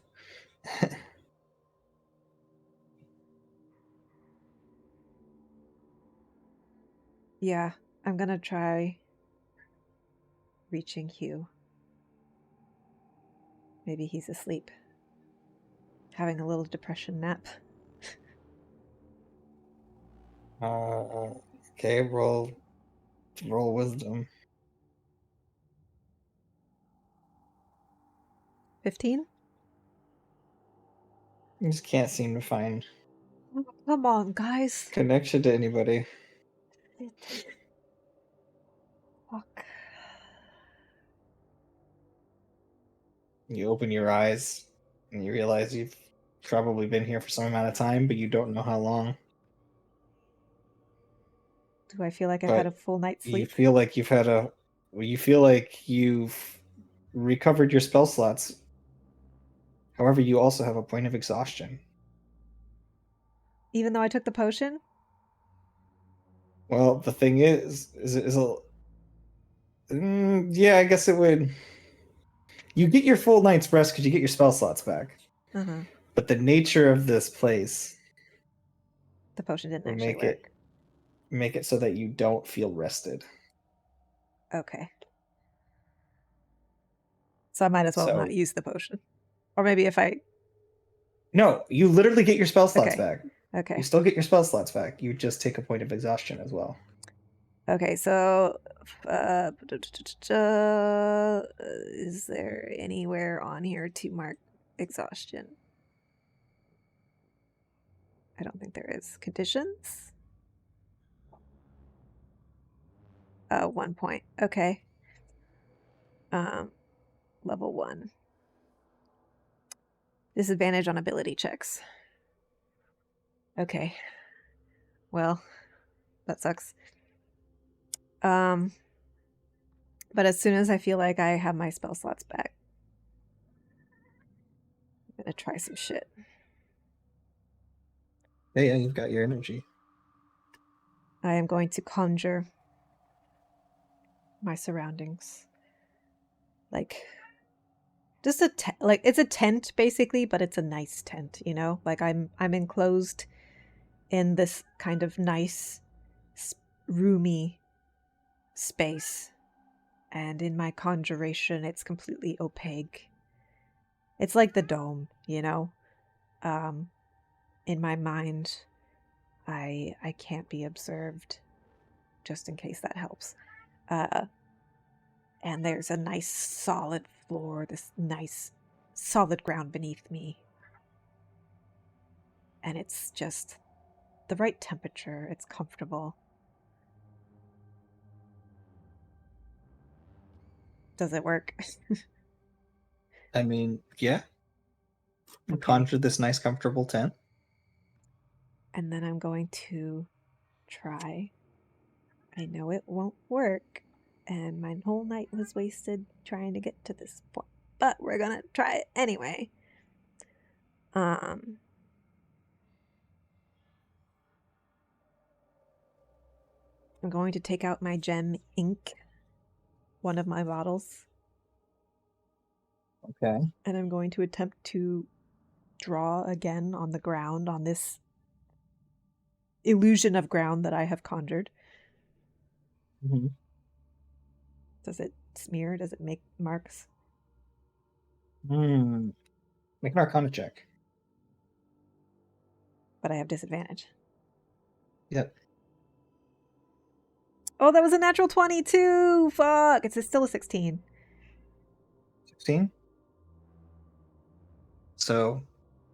Yeah, I'm gonna try reaching Hugh. Maybe he's asleep. Having a little depression nap. Okay, roll wisdom. 15? You just can't seem to find Oh, come on, guys. connection to anybody. Fuck. You open your eyes and you realize you've probably been here for some amount of time, but you don't know how long. Do I feel like I've had a But full night's you sleep? feel like you've recovered your spell slots. However, you also have a point of exhaustion. Even though I took the potion? Well, the thing yeah, I guess it would. You get your full night's rest because you get your spell slots back. Uh-huh. But the nature of this place The potion didn't will actually work. make it so that you don't feel rested. Okay. So I might as well So- not use the potion. Or maybe if I... No, you literally get your spell slots Okay. back. Okay. You still get your spell slots back. You just take a point of exhaustion as well. Okay, so... is there anywhere on here to mark exhaustion? I don't think there is. Conditions? 1 point. Okay. Level 1. Disadvantage on ability checks. Okay. Well, that sucks. But as soon as I feel like I have my spell slots back, I'm gonna try some shit. Yeah, you've got your energy. I am going to conjure my surroundings. Like, just it's a tent basically, but it's a nice tent, you know? Like I'm enclosed in this kind of nice, roomy space. And in my conjuration, it's completely opaque. It's like the dome, you know? In my mind, I can't be observed, just in case that helps. And there's a nice solid floor, this nice solid ground beneath me. And it's just the right temperature. It's comfortable. Does it work? I mean, yeah. You Okay. conjured this nice, comfortable tent. And then I'm going to try. I know it won't work, and my whole night was wasted trying to get to this point. But we're gonna try it anyway. I'm going to take out my gem ink, one of my bottles, Okay. and I'm going to attempt to draw again on the ground, on this illusion of ground that I have conjured. Mm-hmm. Does it smear? Does it make marks? Make an Arcana check. But I have disadvantage. Yep. Oh, that was a natural 22! Fuck! It's still a 16. 16. So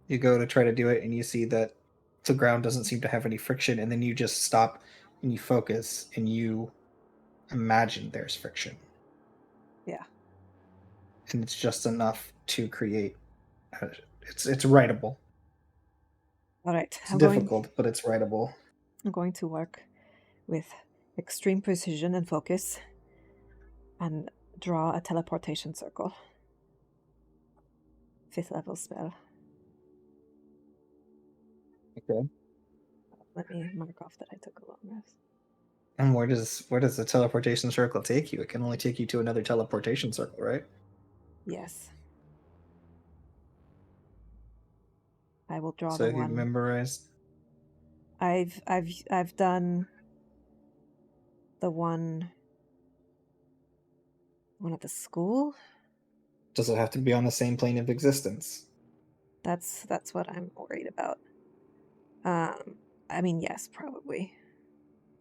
you go to try to do it, and you see that the ground doesn't seem to have any friction, and then you just stop and you focus and you imagine there's friction. Yeah. And it's just enough to create. It's writable. All right. It's difficult, but it's writable. I'm going to work with extreme precision and focus and draw a teleportation circle. 5th level spell. Okay. Let me mark off that I took a long rest. And where does the teleportation circle take you? It can only take you to another teleportation circle, right? Yes. I will draw So the you one. memorized. I've done the one at the school. Does it have to be on the same plane of existence? That's what I'm worried about. I mean, yes, probably.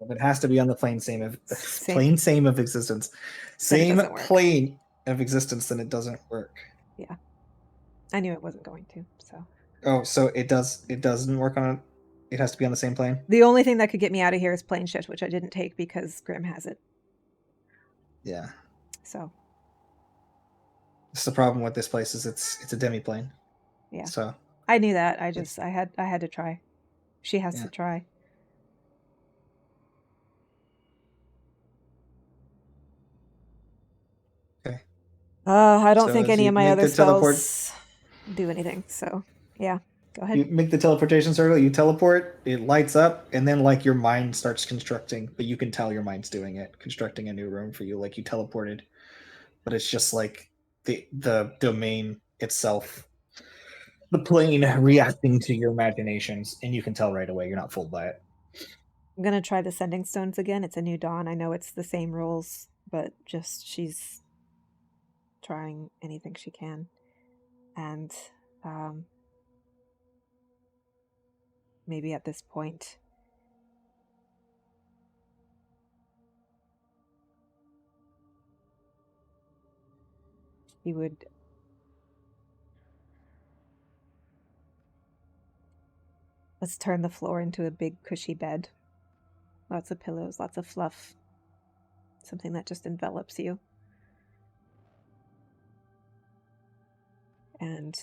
If it has to be on the plane same of existence, Then it same doesn't work. plane of existence, then it doesn't work. Yeah, I knew it wasn't going to. So. Oh, so it doesn't work on. It has to be on the same plane. The only thing that could get me out of here is plane shift, which I didn't take because Grim has it. Yeah. So. That's the problem with this place is it's a demi-plane. Yeah. So. I knew that. I had to try. She has to try. Okay. I don't So think as any you of my make other the teleport- spells do anything. So, yeah. Go ahead. You make the teleportation circle, you teleport, it lights up, and then like your mind starts constructing, but you can tell your mind's doing it, constructing a new room for you, like you teleported. But it's just like the domain itself, the plane reacting to your imaginations, and you can tell right away you're not fooled by it. I'm gonna try the sending stones again. It's a new dawn. I know it's the same rules, but just she's trying anything she can. And maybe at this point he would let's turn the floor into a big cushy bed. Lots of pillows, lots of fluff. Something that just envelops you. And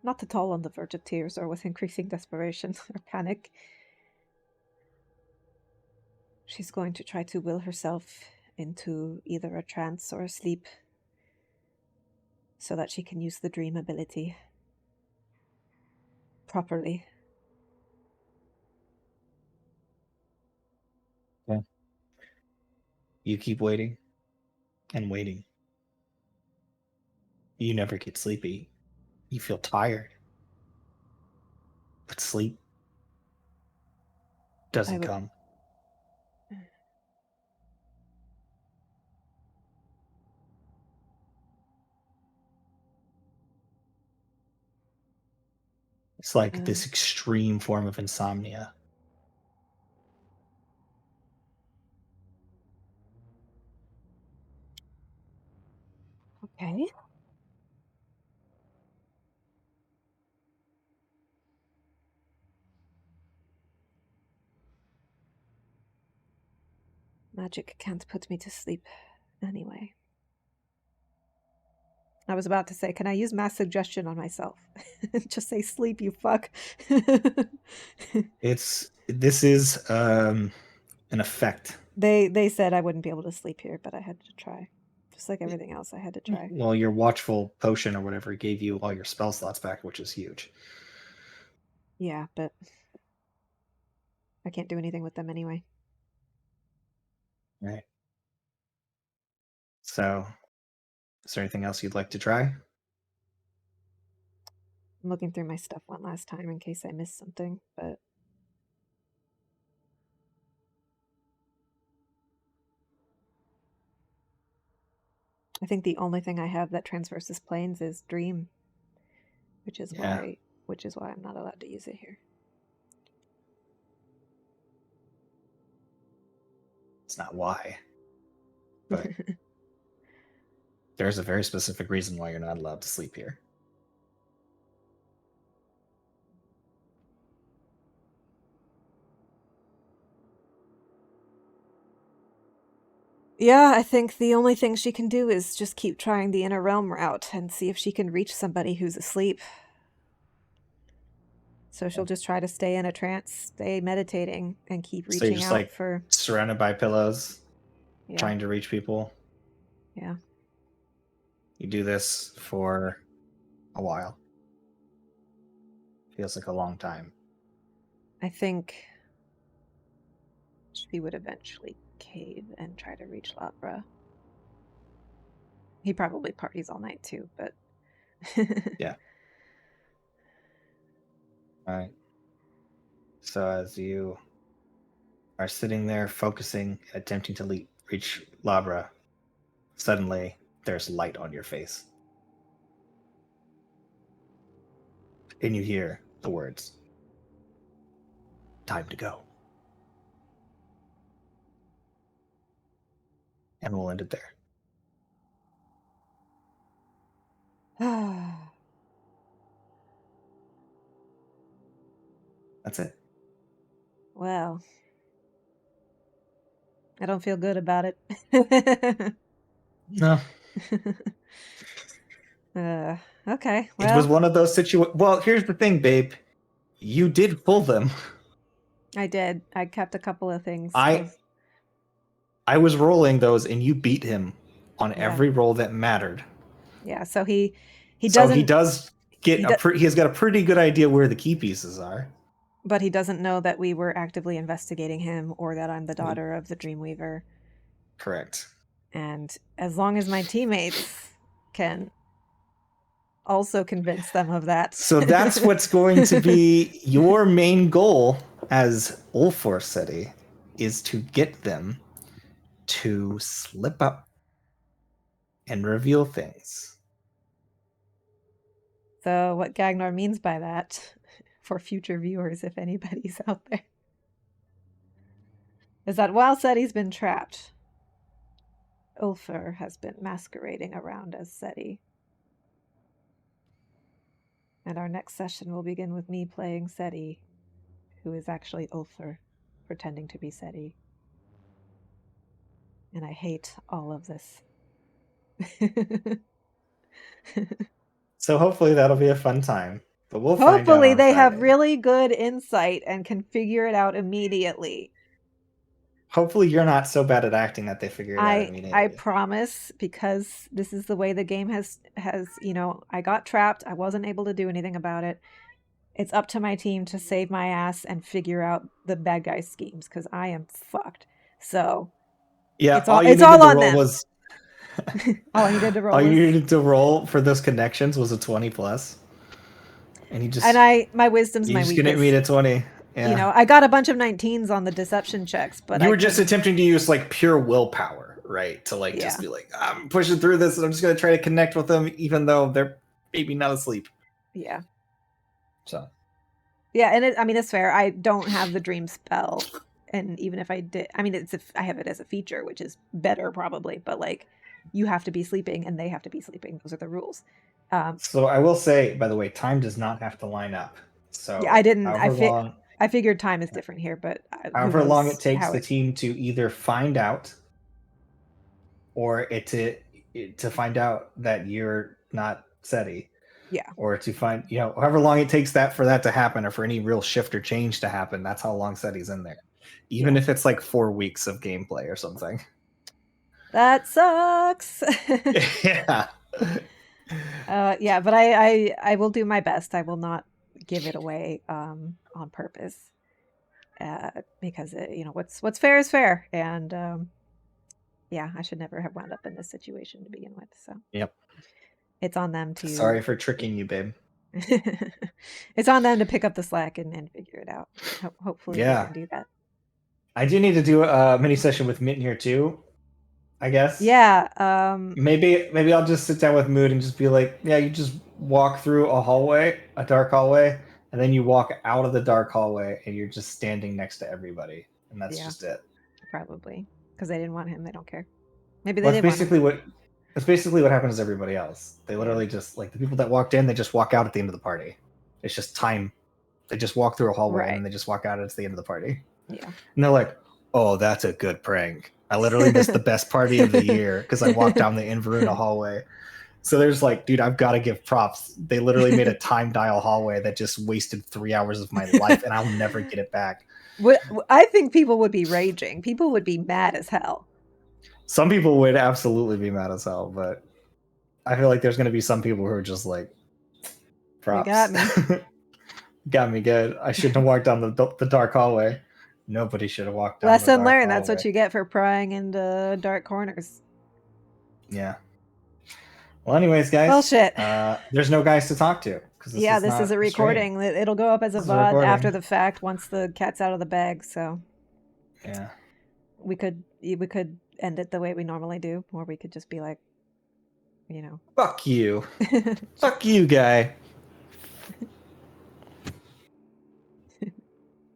not at all on the verge of tears or with increasing desperation or panic. She's going to try to will herself into either a trance or a sleep so that she can use the dream ability properly. Yeah. You keep waiting and waiting. You never get sleepy. You feel tired. But sleep doesn't come. It's like this extreme form of insomnia. Okay. Magic can't put me to sleep anyway. I was about to say, can I use mass suggestion on myself? Just say sleep, you fuck. This is an effect. They said I wouldn't be able to sleep here, but I had to try. Just like everything else, I had to try. Well, your watchful potion or whatever gave you all your spell slots back, which is huge. Yeah, but I can't do anything with them anyway. Right. So, is there anything else you'd like to try? I'm looking through my stuff one last time in case I missed something, but I think the only thing I have that transverses planes is Dream, which is why I'm not allowed to use it here. It's not why, but there's a very specific reason why you're not allowed to sleep here. Yeah, I think the only thing she can do is just keep trying the inner realm route and see if she can reach somebody who's asleep. So she'll just try to stay in a trance, stay meditating, and keep So you're reaching just out like for. surrounded by pillows, Yeah. trying to reach people. Yeah. You do this for a while. Feels like a long time. I think she would eventually cave and try to reach Labra. He probably parties all night too, but Yeah. All right. So as you are sitting there focusing, attempting to reach Labra, suddenly there's light on your face. And you hear the words, "Time to go." And we'll end it there. That's it. Well, I don't feel good about it. No. Okay. It was one of those situations. Well, here's the thing, babe. You did pull them. I did. I kept a couple of things. I was rolling those, and you beat him on every roll that mattered. Yeah. So he So doesn't. he has got a pretty good idea where the key pieces are. But he doesn't know that we were actively investigating him or that I'm the daughter of the Dreamweaver. Correct. And as long as my teammates can also convince them of that. So that's what's going to be your main goal as Ulfor City, is to get them to slip up and reveal things. So what Gagnor means by that, for future viewers, if anybody's out there, is that while Seti's been trapped, Ulfur has been masquerading around as Seti. And our next session will begin with me playing Seti, who is actually Ulfur, pretending to be Seti. And I hate all of this. So hopefully that'll be a fun time. But we'll find out. Hopefully they have Friday. really good insight and can figure it out immediately. Hopefully you're not so bad at acting that they figure it out immediately. I promise, because this is the way the game has, I got trapped. I wasn't able to do anything about it. It's up to my team to save my ass and figure out the bad guy schemes, because I am fucked. So yeah, it's all on them. All I needed to roll. All you needed to roll for those connections was a 20+, and you just my wisdom's my weakest. You just couldn't meet a 20. Yeah. I got a bunch of 19s on the deception checks, but you were just attempting to use like pure willpower, right? To just be like, I'm pushing through this, and I'm just gonna try to connect with them, even though they're maybe not asleep. Yeah. So. Yeah, and it's fair. I don't have the dream spell, and even if I did, I have it as a feature, which is better probably. But you have to be sleeping, and they have to be sleeping. Those are the rules. So I will say, by the way, time does not have to line up. So yeah, I didn't. I figured time is different here, but who However long knows it takes how the team to either find out or to find out that you're not SETI. Yeah. Or to find, however long it takes for that to happen, or for any real shift or change to happen, that's how long SETI's in there. Even if it's like 4 weeks of gameplay or something. That sucks. Yeah. Yeah, but I will do my best. I will not give it away on purpose, because what's fair is fair, and yeah, I should never have wound up in this situation to begin with. So Yep. It's on them to. Sorry for tricking you, babe. It's on them to pick up the slack and figure it out. Hopefully, they can do that. I do need to do a mini session with Mint here too, I guess. Yeah. Maybe I'll just sit down with Mood and just be like, yeah, you just walk through a dark hallway, and then you walk out of the dark hallway, and you're just standing next to everybody, and that's just it. Probably because they didn't want him. They don't care. Maybe they Well, did that's basically what happens to everybody else. They literally just, like, the people that walked in, they just walk out at the end of the party. It's just time. They just walk through a hallway and then they just walk out at the end of the party. Yeah. And they're like, oh, that's a good prank. I literally missed the best party of the year because I walked down the Inveruna hallway. So there's like, dude, I've got to give props. They literally made a time dial hallway that just wasted 3 hours of my life, and I'll never get it back. I think people would be raging. People would be mad as hell. Some people would absolutely be mad as hell, but I feel like there's going to be some people who are just like, props. You got me. Got me good. I shouldn't have walked down the dark hallway. Nobody should have walked down Lesson the dark learned. hallway. That's what you get for prying into dark corners. Yeah. Well, anyways, guys. Well, shit. There's no guys to talk to. This is a recording. It'll go up as a VOD after the fact once the cat's out of the bag. So yeah, we could end it the way we normally do, or we could just be like, fuck you, fuck you, guy.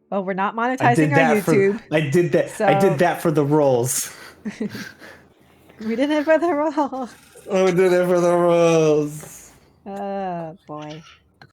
Well, we're not monetizing our YouTube. I did that for the rolls. We did it for the rolls. Oh, we did it for the rolls. Oh boy.